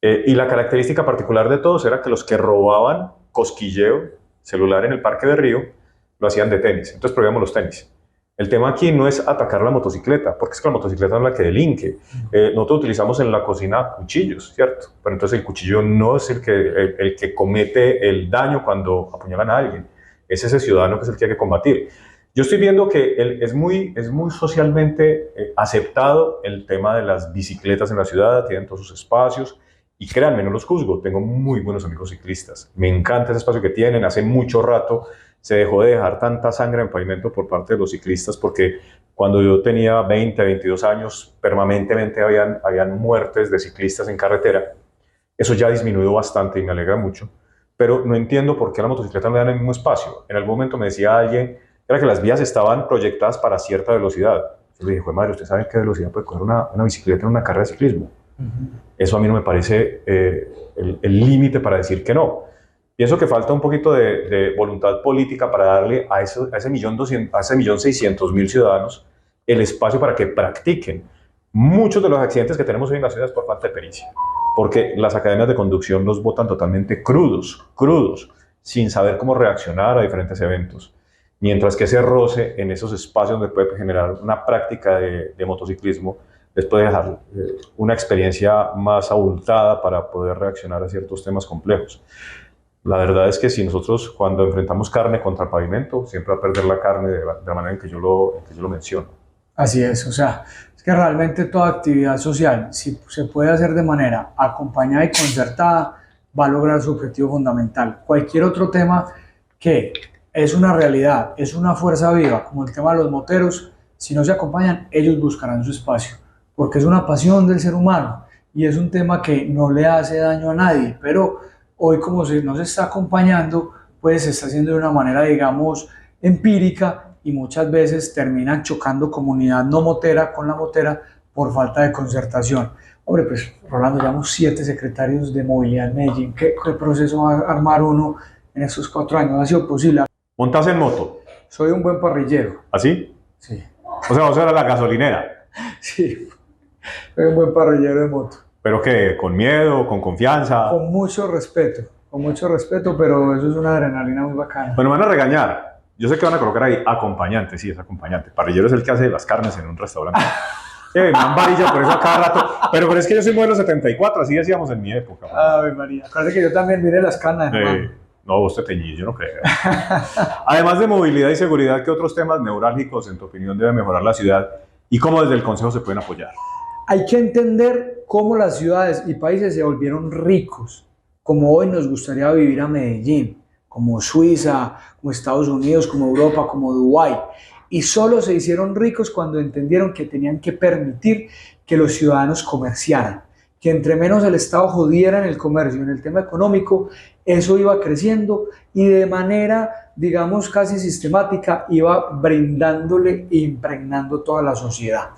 Speaker 1: Y la característica particular de todos era que los que robaban cosquilleo celular en el Parque de Río lo hacían de tenis. Entonces prohibíamos los tenis. El tema aquí no es atacar la motocicleta, porque es que la motocicleta no es la que delinque. Nosotros utilizamos en la cocina cuchillos, ¿cierto? Pero entonces el cuchillo no es el que comete el daño cuando apuñalan a alguien. Es ese ciudadano que es el que hay que combatir. Yo estoy viendo que es muy socialmente aceptado el tema de las bicicletas en la ciudad, tienen todos sus espacios. Y créanme, no los juzgo, tengo muy buenos amigos ciclistas. Me encanta ese espacio que tienen. Hace mucho rato se dejó de dejar tanta sangre en pavimento por parte de los ciclistas, porque cuando yo tenía 20, 22 años, permanentemente habían muertes de ciclistas en carretera. Eso ya ha disminuido bastante y me alegra mucho. Pero no entiendo por qué a la motocicleta no le dan el mismo espacio. En algún momento me decía alguien era que las vías estaban proyectadas para cierta velocidad. Yo le dije, madre, ¿usted sabe qué velocidad puede coger una bicicleta en una carrera de ciclismo? Eso a mí no me parece el límite para decir que no. Pienso que falta un poquito de voluntad política para darle a ese 1.600.000 ciudadanos el espacio para que practiquen. Muchos de los accidentes que tenemos hoy en la ciudad es por falta de pericia, porque las academias de conducción los botan totalmente crudos, sin saber cómo reaccionar a diferentes eventos. Mientras que ese roce en esos espacios donde puede generar una práctica de motociclismo les puede dejar una experiencia más abultada para poder reaccionar a ciertos temas complejos. La verdad es que si nosotros cuando enfrentamos carne contra pavimento, siempre va a perder la carne de la manera en que yo lo menciono.
Speaker 2: Así es, o sea, es que realmente toda actividad social, si se puede hacer de manera acompañada y concertada, va a lograr su objetivo fundamental. Cualquier otro tema que es una realidad, es una fuerza viva, como el tema de los moteros, si no se acompañan, ellos buscarán su espacio, porque es una pasión del ser humano y es un tema que no le hace daño a nadie, pero hoy como no se está acompañando, pues se está haciendo de una manera, digamos, empírica y muchas veces terminan chocando comunidad no motera con la motera por falta de concertación. Hombre, pues Rolando, llevamos 7 secretarios de movilidad en Medellín. ¿Qué proceso va a armar uno en estos 4 años? ¿Ha sido posible?
Speaker 1: ¿Montas en moto?
Speaker 2: Soy un buen parrillero.
Speaker 1: ¿Así?
Speaker 2: Sí.
Speaker 1: O sea, vos eras la gasolinera.
Speaker 2: Sí, soy un buen parrillero de moto.
Speaker 1: ¿Pero qué? ¿Con miedo? ¿Con confianza?
Speaker 2: Con mucho respeto, pero eso es una adrenalina muy bacana.
Speaker 1: Bueno, me van a regañar. Yo sé que van a colocar ahí acompañante, sí, es acompañante. Parrillero es el que hace las carnes en un restaurante. Me dan varilla por eso a cada rato. Pero es que yo soy modelo 74, así decíamos en mi época.
Speaker 2: Ay, María. Parece que yo también miré las canas, hermano.
Speaker 1: No, vos te teñís, yo no creo. Además de movilidad y seguridad, ¿qué otros temas neurálgicos, en tu opinión, debe mejorar la ciudad y cómo desde el Consejo se pueden apoyar?
Speaker 2: Hay que entender cómo las ciudades y países se volvieron ricos, como hoy nos gustaría vivir a Medellín, como Suiza, como Estados Unidos, como Europa, como Dubái. Y solo se hicieron ricos cuando entendieron que tenían que permitir que los ciudadanos comerciaran, que entre menos el Estado jodiera en el comercio, en el tema económico, eso iba creciendo y de manera digamos, casi sistemática, iba brindándole e impregnando toda la sociedad.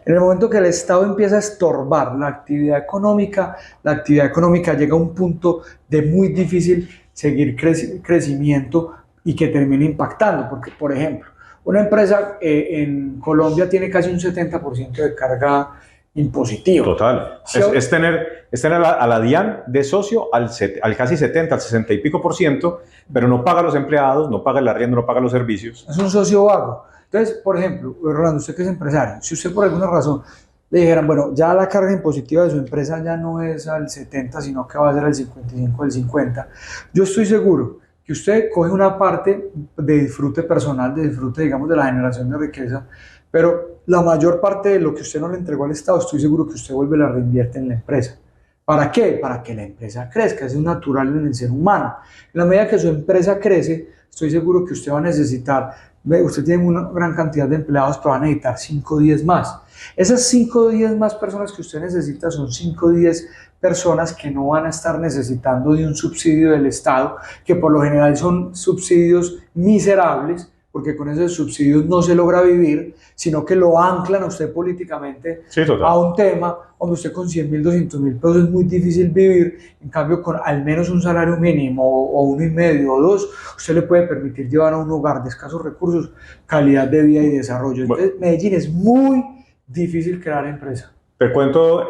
Speaker 2: En el momento que el Estado empieza a estorbar la actividad económica llega a un punto de muy difícil seguir crecimiento y que termine impactando, porque, por ejemplo, una empresa en Colombia tiene casi un 70% de carga impositiva.
Speaker 1: Total. Es tener a la DIAN de socio al casi 70, al 60 y pico por ciento, pero no paga a los empleados, no paga el arriendo, no paga los servicios.
Speaker 2: Es un socio vago. Entonces, por ejemplo, Rolando, usted que es empresario, si usted por alguna razón le dijeran, bueno, ya la carga impositiva de su empresa ya no es al 70, sino que va a ser al 55, al 50, yo estoy seguro que usted coge una parte de disfrute personal, de disfrute, digamos, de la generación de riqueza, pero la mayor parte de lo que usted no le entregó al Estado, estoy seguro que usted vuelve y la reinvierte en la empresa. ¿Para qué? Para que la empresa crezca, es natural en el ser humano. En la medida que su empresa crece, estoy seguro que usted va a necesitar, usted tiene una gran cantidad de empleados, pero va a necesitar 5 o 10 más. Esas 5 o 10 más personas que usted necesita son 5 o 10 personas que no van a estar necesitando de un subsidio del Estado, que por lo general son subsidios miserables, porque con esos subsidios no se logra vivir, sino que lo anclan a usted políticamente a un tema donde usted con 100.000, 200.000 pesos es muy difícil vivir. En cambio, con al menos un salario mínimo o 1,5 o 2, usted le puede permitir llevar a un hogar de escasos recursos calidad de vida y desarrollo. Entonces, Medellín es muy difícil crear empresa.
Speaker 1: Te cuento,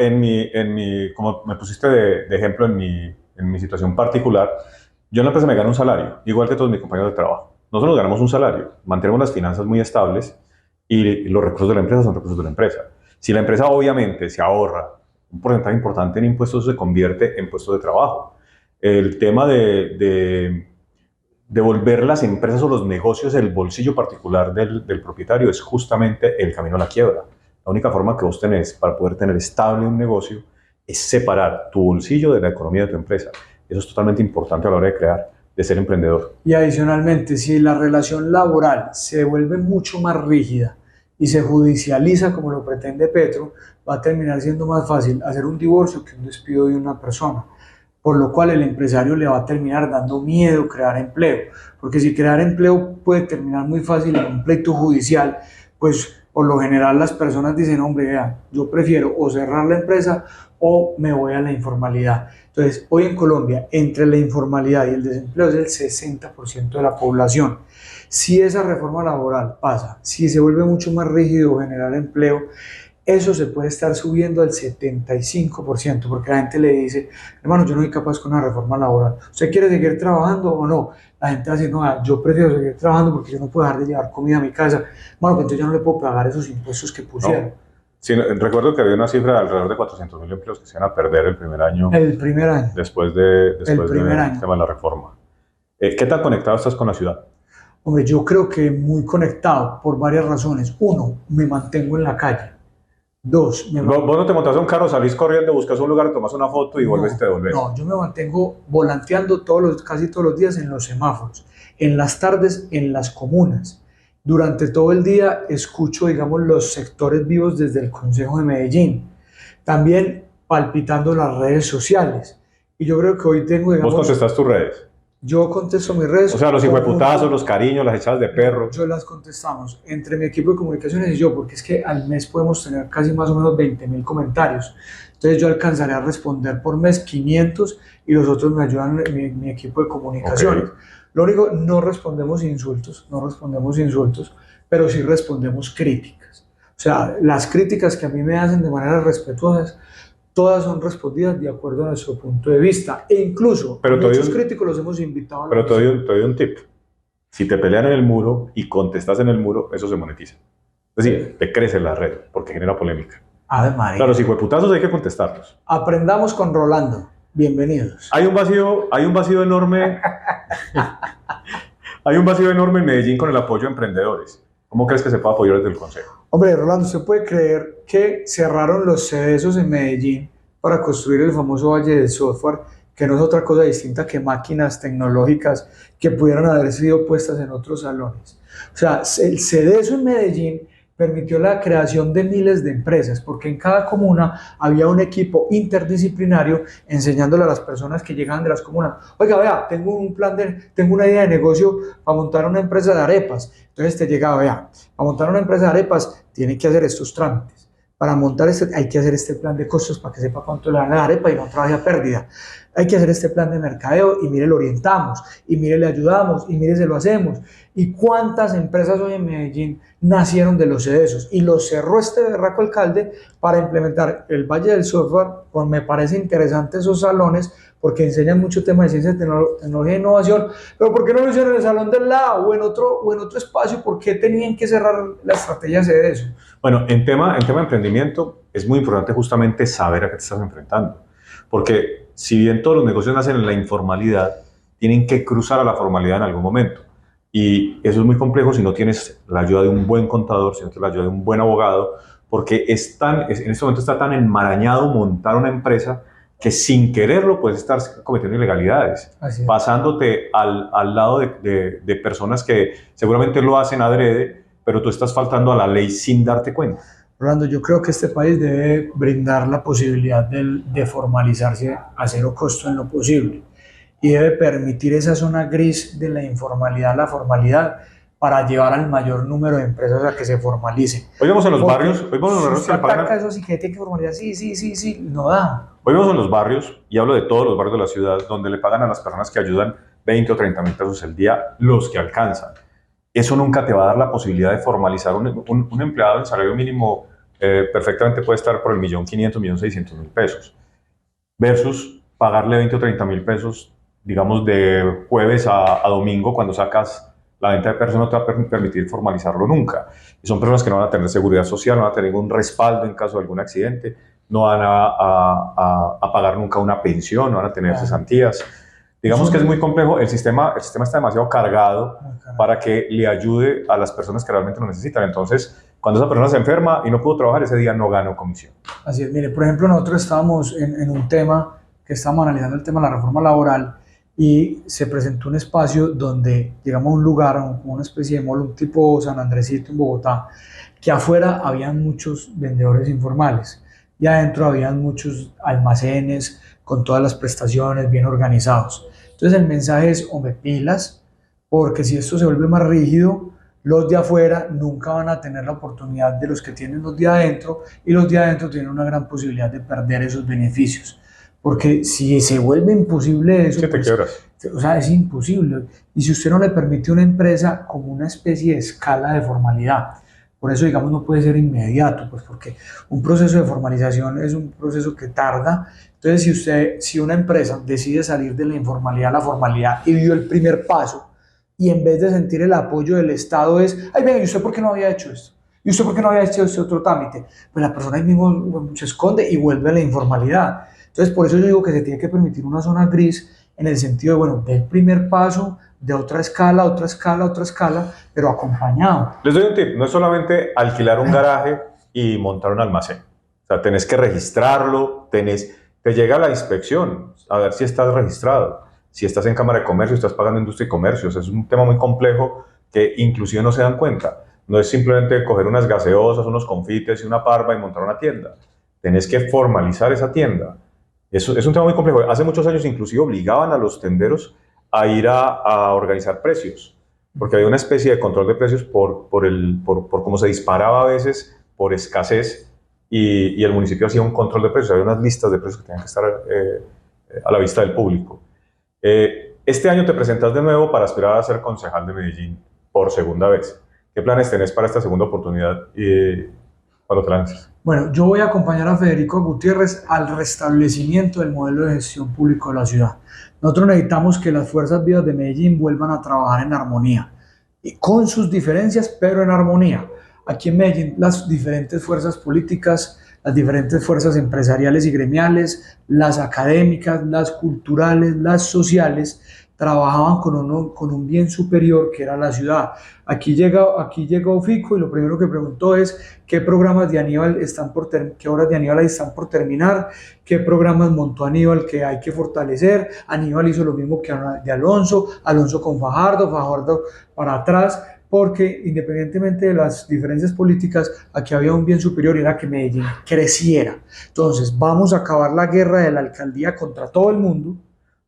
Speaker 1: como me pusiste de ejemplo en mi situación particular, yo en la empresa me gano un salario, igual que todos mis compañeros de trabajo. Nosotros nos ganamos un salario, mantenemos las finanzas muy estables y los recursos de la empresa son recursos de la empresa. Si la empresa obviamente se ahorra un porcentaje importante en impuestos, se convierte en puestos de trabajo. El tema de devolver las empresas o los negocios del bolsillo particular del propietario es justamente el camino a la quiebra. La única forma que vos tenés para poder tener estable un negocio es separar tu bolsillo de la economía de tu empresa. Eso es totalmente importante a la hora de ser emprendedor.
Speaker 2: Y adicionalmente, si la relación laboral se vuelve mucho más rígida y se judicializa como lo pretende Petro, va a terminar siendo más fácil hacer un divorcio que un despido de una persona, por lo cual el empresario le va a terminar dando miedo crear empleo, porque si crear empleo puede terminar muy fácil en un pleito judicial, pues por lo general las personas dicen, hombre, vea, yo prefiero o cerrar la empresa o me voy a la informalidad. Entonces, hoy en Colombia, entre la informalidad y el desempleo es el 60% de la población. Si esa reforma laboral pasa, si se vuelve mucho más rígido generar empleo, eso se puede estar subiendo al 75%, porque la gente le dice, hermano, yo no soy capaz con una reforma laboral. ¿Usted quiere seguir trabajando o no? La gente dice, no, yo prefiero seguir trabajando porque yo no puedo dejar de llevar comida a mi casa. Bueno, pues entonces yo no le puedo pagar esos impuestos que pusieron.
Speaker 1: No. Sí, recuerdo que había una cifra de alrededor de 400.000 empleos que se iban a perder el primer año.
Speaker 2: El primer año.
Speaker 1: Después del tema de la reforma. ¿Qué tan conectado estás con la ciudad?
Speaker 2: Hombre, yo creo que muy conectado por varias razones. Uno, me mantengo en la calle. Dos,
Speaker 1: vos no te montas a un carro, salís corriendo, buscas un lugar, tomas una foto y vuelves y te devuelves.
Speaker 2: No, yo me mantengo volanteando casi todos los días en los semáforos, en las tardes en las comunas. Durante todo el día escucho, digamos, los sectores vivos desde el Consejo de Medellín. También palpitando las redes sociales. Y yo creo que hoy tengo, digamos...
Speaker 1: ¿Vos contestás tus redes?
Speaker 2: Yo contesto mis redes.
Speaker 1: O sea, los hijueputazos, los cariños, las echadas de perro.
Speaker 2: Yo las contestamos entre mi equipo de comunicaciones y yo, porque es que al mes podemos tener casi más o menos 20.000 comentarios. Entonces yo alcanzaré a responder por mes 500 y los otros me ayudan mi equipo de comunicaciones. Okay. Lo único, no respondemos insultos, pero sí respondemos críticas. O sea, las críticas que a mí me hacen de manera respetuosa, todas son respondidas de acuerdo a nuestro punto de vista. E incluso muchos críticos los hemos invitado a...
Speaker 1: Pero te doy un tip. Si te pelean en el muro y contestas en el muro, eso se monetiza. Es decir, te crece la red porque genera polémica. Claro, si hijueputazos hay que contestarlos.
Speaker 2: Aprendamos con Rolando. Bienvenidos.
Speaker 1: Hay un vacío enorme. Hay un vacío enorme en Medellín con el apoyo a emprendedores. ¿Cómo crees que se puede apoyar desde el Consejo?
Speaker 2: Hombre, Rolando, ¿usted puede creer que cerraron los CEDESOS en Medellín para construir el famoso Valle del Software, que no es otra cosa distinta que máquinas tecnológicas que pudieran haber sido puestas en otros salones? O sea, el CEDESO en Medellín permitió la creación de miles de empresas, porque en cada comuna había un equipo interdisciplinario enseñándole a las personas que llegaban de las comunas, oiga, vea, tengo una idea de negocio para montar una empresa de arepas. Entonces te llegaba, vea, para montar una empresa de arepas tiene que hacer estos trámites. Para montar hay que hacer este plan de costos para que sepa cuánto le dan a la arepa y no trabaje a pérdida. Hay que hacer este plan de mercadeo y mire, lo orientamos, y mire, le ayudamos, y mire, se lo hacemos. ¿Y cuántas empresas hoy en Medellín nacieron de los CEDESOS? Y los cerró este berraco alcalde para implementar el Valle del Software. Pues me parece interesante esos salones porque enseñan mucho tema de ciencia, tecnología e innovación, pero ¿por qué no lo hicieron en el salón del lado o en otro espacio? ¿Por qué tenían que cerrar la estrategia CEDESO?
Speaker 1: Bueno, en tema de emprendimiento es muy importante justamente saber a qué te estás enfrentando, porque si bien todos los negocios nacen en la informalidad, tienen que cruzar a la formalidad en algún momento. Y eso es muy complejo si no tienes la ayuda de un buen contador, si no tienes la ayuda de un buen abogado, porque en este momento está tan enmarañado montar una empresa que sin quererlo puedes estar cometiendo ilegalidades, pasándote al lado de personas que seguramente lo hacen adrede, pero tú estás faltando a la ley sin darte cuenta.
Speaker 2: Rolando, yo creo que este país debe brindar la posibilidad de formalizarse a cero costo en lo posible y debe permitir esa zona gris de la informalidad a la formalidad para llevar al mayor número de empresas a que se formalicen.
Speaker 1: Hoy vemos en los barrios,
Speaker 2: si ataca eso, sí que tiene que formalizar, sí, no da.
Speaker 1: Hoy vemos en los barrios, y hablo de todos los barrios de la ciudad, donde le pagan a las personas que ayudan 20 o 30 mil pesos el día, los que alcanzan. Eso nunca te va a dar la posibilidad de formalizar un empleado en salario mínimo. Perfectamente puede estar por el 1.500.000, 1.600.000 pesos, versus pagarle 20 o 30 mil pesos, digamos, de jueves a domingo, cuando sacas la venta de personas, no te va a permitir formalizarlo nunca. Y son personas que no van a tener seguridad social, no van a tener ningún respaldo en caso de algún accidente, no van a pagar nunca una pensión, no van a tener cesantías. Digamos que es muy complejo, el sistema está demasiado cargado para que le ayude a las personas que realmente lo necesitan. Entonces, cuando esa persona se enferma y no pudo trabajar, ese día no ganó comisión.
Speaker 2: Así es, mire, por ejemplo, nosotros estábamos en un tema que estábamos analizando, el tema de la reforma laboral, y se presentó un espacio donde llegamos a un lugar, una especie de mall, un tipo San Andresito en Bogotá, que afuera habían muchos vendedores informales y adentro habían muchos almacenes con todas las prestaciones bien organizados. Entonces el mensaje es, hombre, pilas, porque si esto se vuelve más rígido, los de afuera nunca van a tener la oportunidad de los que tienen los de adentro, y los de adentro tienen una gran posibilidad de perder esos beneficios. Porque si se vuelve imposible eso,
Speaker 1: ¿qué te quiebras?
Speaker 2: O sea, es imposible. Y si usted no le permite a una empresa como una especie de escala de formalidad, por eso, digamos, no puede ser inmediato, pues porque un proceso de formalización es un proceso que tarda. Entonces, si una empresa decide salir de la informalidad a la formalidad y dio el primer paso, y en vez de sentir el apoyo del Estado es, ay, venga, ¿y usted por qué no había hecho esto? ¿Y usted por qué no había hecho este otro trámite? Pues la persona ahí mismo se esconde y vuelve a la informalidad. Entonces, por eso yo digo que se tiene que permitir una zona gris en el sentido de, bueno, del primer paso, de otra escala, pero acompañado.
Speaker 1: Les doy un tip, no es solamente alquilar un garaje y montar un almacén. O sea, tenés que registrarlo, te llega la inspección, a ver si estás registrado, si estás en Cámara de Comercio, estás pagando Industria y Comercio. O sea, es un tema muy complejo que inclusive no se dan cuenta. No es simplemente coger unas gaseosas, unos confites y una parva y montar una tienda. Tenés que formalizar esa tienda. Eso es un tema muy complejo. Hace muchos años inclusive obligaban a los tenderos a ir a organizar precios, porque había una especie de control de precios por cómo se disparaba a veces, por escasez, y el municipio hacía un control de precios. Había unas listas de precios que tenían que estar a la vista del público. Este año te presentas de nuevo para aspirar a ser concejal de Medellín por segunda vez. ¿Qué planes tenés para esta segunda oportunidad cuando te lances?
Speaker 2: Bueno, yo voy a acompañar a Federico Gutiérrez al restablecimiento del modelo de gestión público de la ciudad. Nosotros necesitamos que las fuerzas vivas de Medellín vuelvan a trabajar en armonía, y con sus diferencias, pero en armonía. Aquí en Medellín, las diferentes fuerzas políticas, las diferentes fuerzas empresariales y gremiales, las académicas, las culturales, las sociales, trabajaban con un bien superior que era la ciudad. Aquí llegó Fico y lo primero que preguntó es qué programas de Aníbal qué obras de Aníbal están por terminar, qué programas montó Aníbal que hay que fortalecer. Aníbal hizo lo mismo que de Alonso con Fajardo para atrás, porque independientemente de las diferencias políticas, aquí había un bien superior y era que Medellín creciera. Entonces, vamos a acabar la guerra de la alcaldía contra todo el mundo.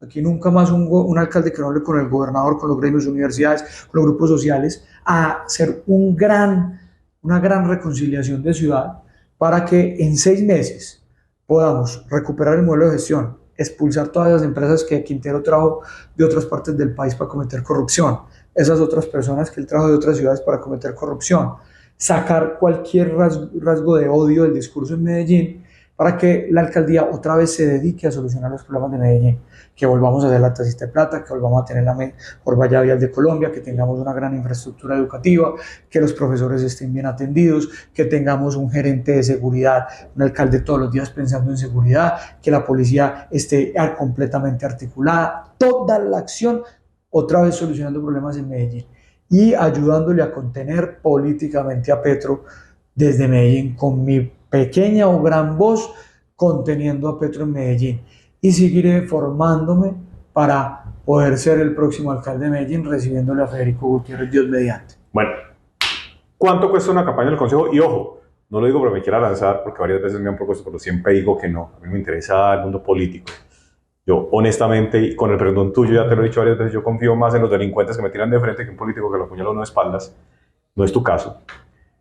Speaker 2: Aquí nunca más un alcalde que no hable con el gobernador, con los gremios, universidades, con los grupos sociales, a hacer una gran reconciliación de ciudad para que en 6 meses podamos recuperar el modelo de gestión, expulsar todas las empresas que Quintero trajo de otras partes del país para cometer corrupción, esas otras personas que él trajo de otras ciudades para cometer corrupción, sacar cualquier rasgo de odio del discurso en Medellín para que la alcaldía otra vez se dedique a solucionar los problemas de Medellín, que volvamos a hacer la tacita de plata, que volvamos a tener la mejor valla vial de Colombia, que tengamos una gran infraestructura educativa, que los profesores estén bien atendidos, que tengamos un gerente de seguridad, un alcalde todos los días pensando en seguridad, que la policía esté completamente articulada, toda la acción otra vez solucionando problemas en Medellín y ayudándole a contener políticamente a Petro desde Medellín con mi pequeña o gran voz conteniendo a Petro en Medellín y seguiré formándome para poder ser el próximo alcalde de Medellín recibiéndole a Federico Gutiérrez, Dios mediante.
Speaker 1: Bueno, ¿cuánto cuesta una campaña del Consejo? Y ojo, no lo digo porque me quiera lanzar, porque varias veces me han propuesto, pero siempre digo que no. A mí me interesa el mundo político. Yo, honestamente, y con el perdón tuyo, ya te lo he dicho varias veces, yo confío más en los delincuentes que me tiran de frente que un político que lo apuñala a uno de espaldas. No es tu caso.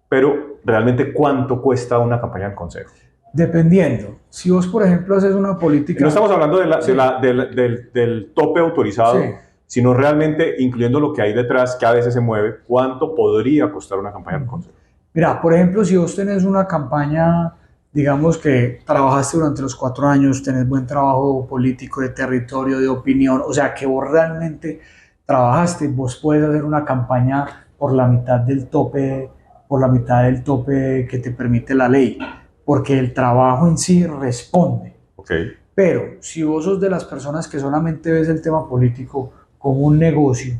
Speaker 1: Pero, ¿realmente cuánto cuesta una campaña del Consejo?
Speaker 2: Dependiendo. Si vos, por ejemplo, haces una política...
Speaker 1: No estamos hablando del tope autorizado, sí, sino realmente incluyendo lo que hay detrás, que a veces se mueve. ¿Cuánto podría costar una campaña del Consejo?
Speaker 2: Mira, por ejemplo, si vos tenés una campaña, digamos que trabajaste durante los 4 años, tenés buen trabajo político, de territorio, de opinión, o sea, que vos realmente trabajaste, vos puedes hacer una campaña por la mitad del tope que te permite la ley, porque el trabajo en sí responde.
Speaker 1: Okay.
Speaker 2: Pero si vos sos de las personas que solamente ves el tema político como un negocio,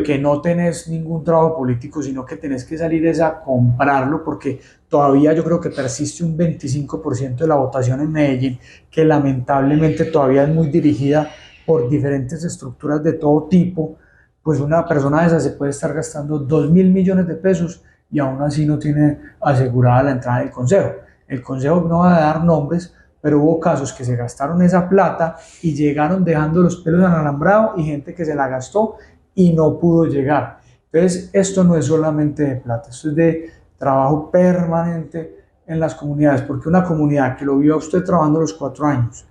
Speaker 2: que no tenés ningún trabajo político, sino que tenés que salir a comprarlo, porque todavía yo creo que persiste un 25% de la votación en Medellín, que lamentablemente todavía es muy dirigida por diferentes estructuras de todo tipo, pues una persona de esa se puede estar gastando 2.000 millones de pesos y aún así no tiene asegurada la entrada del Consejo. El Consejo no va a dar nombres, pero hubo casos que se gastaron esa plata y llegaron dejando los pelos en alambrado y gente que se la gastó y no pudo llegar. Entonces, esto no es solamente de plata, esto es de trabajo permanente en las comunidades, porque una comunidad que lo vio a usted trabajando los 4 años,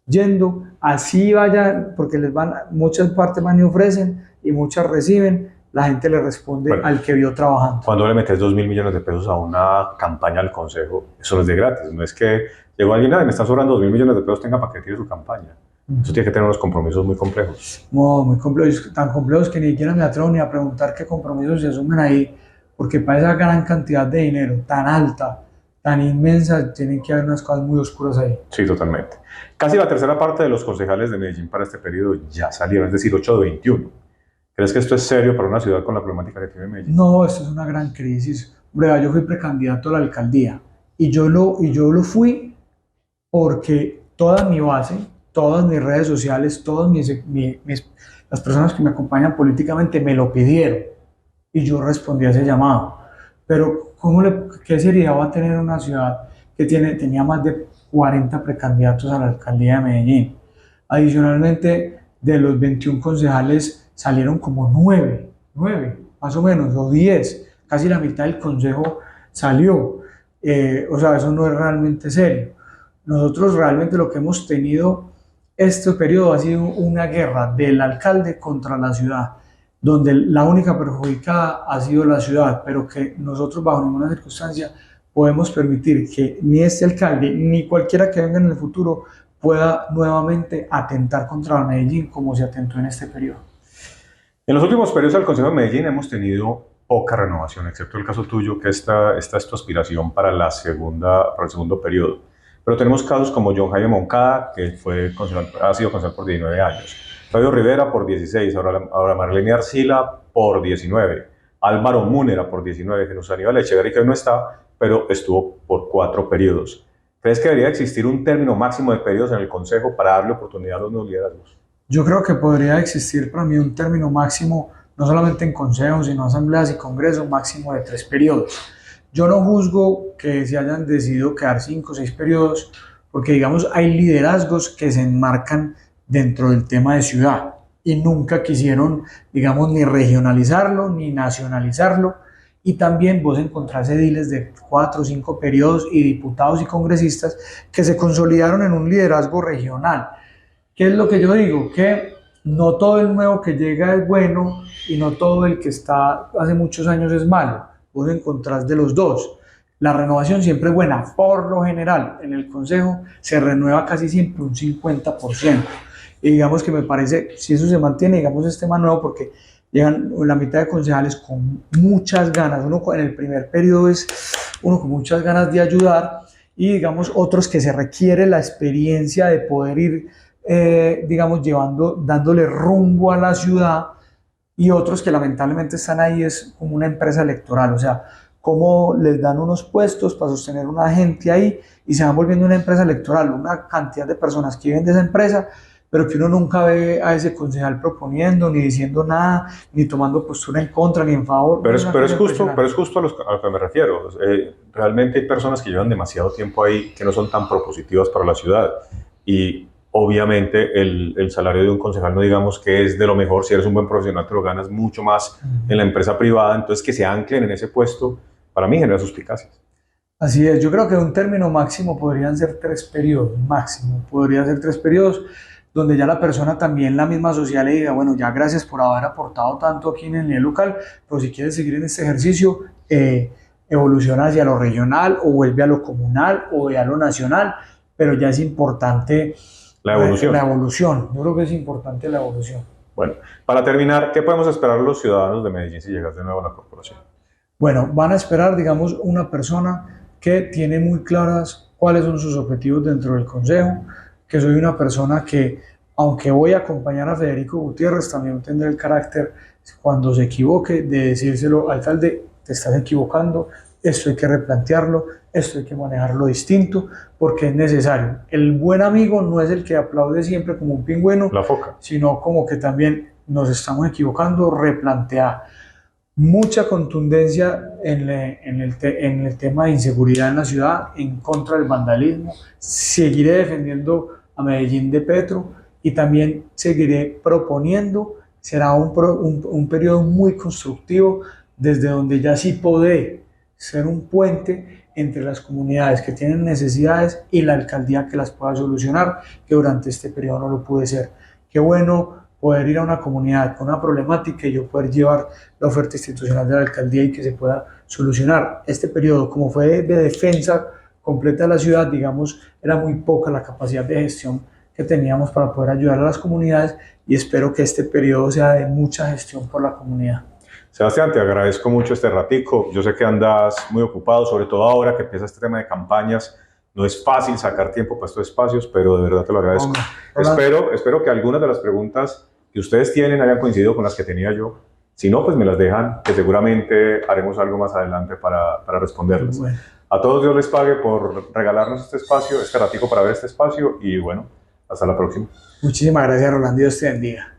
Speaker 2: yendo, así vaya, porque muchas partes van y ofrecen y muchas reciben, la gente le responde al que vio trabajando.
Speaker 1: Cuando le metes 2.000 millones de pesos a una campaña al Consejo, eso no es de gratis. No es que llegó alguien y me están sobrando 2.000 millones de pesos, tenga para que tire su campaña. Eso tiene que tener unos compromisos muy complejos.
Speaker 2: No, muy complejos, tan complejos que ni siquiera me atrevo ni a preguntar qué compromisos se asumen ahí, porque para esa gran cantidad de dinero, tan alta, tan inmensa, tienen que haber unas cosas muy oscuras ahí.
Speaker 1: Sí, totalmente. Casi la tercera parte de los concejales de Medellín para este periodo ya salieron, es decir, 8 de 21. ¿Crees que esto es serio para una ciudad con la problemática que tiene Medellín?
Speaker 2: No, esto es una gran crisis. Hombre, yo fui precandidato a la alcaldía y yo lo fui porque toda mi base, todas mis redes sociales, las personas que me acompañan políticamente me lo pidieron y yo respondí a ese llamado. Pero ¿qué seriedad va a tener una ciudad que tenía más de 40 precandidatos a la alcaldía de Medellín? Adicionalmente, de los 21 concejales salieron como 9 más o menos, o 10, casi la mitad del consejo salió. O sea, eso no es realmente serio. Nosotros realmente lo que hemos tenido este periodo ha sido una guerra del alcalde contra la ciudad, donde la única perjudicada ha sido la ciudad, pero que nosotros bajo ninguna circunstancia podemos permitir que ni este alcalde ni cualquiera que venga en el futuro pueda nuevamente atentar contra Medellín como se atentó en este periodo.
Speaker 1: En los últimos periodos del Consejo de Medellín hemos tenido poca renovación, excepto el caso tuyo, que esta es tu aspiración para el segundo periodo. Pero tenemos casos como John Jaime Moncada, que ha sido concejal por 19 años, Fabio Rivera por 16, ahora Marlene Arcila por 19, Álvaro Múnera por 19, Jesús Aníbal Echeverri, que hoy no está, pero estuvo por 4 periodos. ¿Crees que debería existir un término máximo de periodos en el Consejo para darle oportunidad a los nuevos liderazgos?
Speaker 2: Yo creo que podría existir para mí un término máximo no solamente en consejos, sino asambleas y congresos, máximo de 3 periodos. Yo no juzgo que se hayan decidido quedar 5 o 6 periodos, porque digamos hay liderazgos que se enmarcan dentro del tema de ciudad y nunca quisieron, digamos, ni regionalizarlo ni nacionalizarlo. Y también vos encontrás ediles de 4 o 5 periodos y diputados y congresistas que se consolidaron en un liderazgo regional. ¿Qué es lo que yo digo? Que no todo el nuevo que llega es bueno y no todo el que está hace muchos años es malo. Vos encontrás de los dos. La renovación siempre es buena. Por lo general, en el Consejo se renueva casi siempre un 50%. Y digamos que me parece, si eso se mantiene, digamos, este tema nuevo, porque llegan la mitad de concejales con muchas ganas. Uno en el primer periodo es uno con muchas ganas de ayudar y digamos otros que se requiere la experiencia de poder ir, digamos, dándole rumbo a la ciudad, y otros que lamentablemente están ahí es como una empresa electoral, o sea, cómo les dan unos puestos para sostener una gente ahí y se van volviendo una empresa electoral, una cantidad de personas que viven de esa empresa, pero que uno nunca ve a ese concejal proponiendo, ni diciendo nada, ni tomando postura en contra, ni en favor.
Speaker 1: Pero es justo a lo que me refiero. Realmente hay personas que llevan demasiado tiempo ahí que no son tan propositivas para la ciudad. Y obviamente el salario de un concejal no digamos que es de lo mejor. Si eres un buen profesional te lo ganas mucho más en la empresa privada. Entonces que se anclen en ese puesto, para mí genera suspicacias.
Speaker 2: Así es, yo creo que un término máximo podrían ser 3 periodos, máximo, podría ser 3 periodos, donde ya la persona también, la misma sociedad le diga, bueno, ya gracias por haber aportado tanto aquí en el nivel local, pero si quieres seguir en este ejercicio, evoluciona hacia lo regional o vuelve a lo comunal o a lo nacional, pero ya es importante la evolución. Yo creo que es importante la evolución.
Speaker 1: Bueno, para terminar, ¿qué podemos esperar los ciudadanos de Medellín si llegas de nuevo a la corporación?
Speaker 2: Bueno, van a esperar, digamos, una persona que tiene muy claras cuáles son sus objetivos dentro del consejo, que soy una persona que, aunque voy a acompañar a Federico Gutiérrez, también tendré el carácter, cuando se equivoque, de decírselo, alcalde, te estás equivocando, esto hay que replantearlo, esto hay que manejarlo distinto, porque es necesario. El buen amigo no es el que aplaude siempre como un pingüino,
Speaker 1: La foca,
Speaker 2: sino como que también nos estamos equivocando, replantear. Mucha contundencia en el tema de inseguridad en la ciudad, en contra del vandalismo. Seguiré defendiendo a Medellín de Petro y también seguiré proponiendo, será un periodo muy constructivo desde donde ya sí podré ser un puente entre las comunidades que tienen necesidades y la alcaldía que las pueda solucionar, que durante este periodo no lo pude ser. Qué bueno poder ir a una comunidad con una problemática y yo poder llevar la oferta institucional de la alcaldía y que se pueda solucionar. Este periodo, como fue de defensa completa de la ciudad, digamos, era muy poca la capacidad de gestión que teníamos para poder ayudar a las comunidades y espero que este periodo sea de mucha gestión por la comunidad.
Speaker 1: Sebastián, te agradezco mucho este ratico. Yo sé que andas muy ocupado, sobre todo ahora que empieza este tema de campañas. No es fácil sacar tiempo para estos espacios, pero de verdad te lo agradezco. Espero que algunas de las preguntas que ustedes tienen hayan coincidido con las que tenía yo. Si no, pues me las dejan, que seguramente haremos algo más adelante para responderlas.
Speaker 2: Bueno.
Speaker 1: A todos Dios les pague por regalarnos este espacio, este ratico para ver este espacio y bueno, hasta la próxima.
Speaker 2: Muchísimas gracias, Rolando. Dios te bendiga.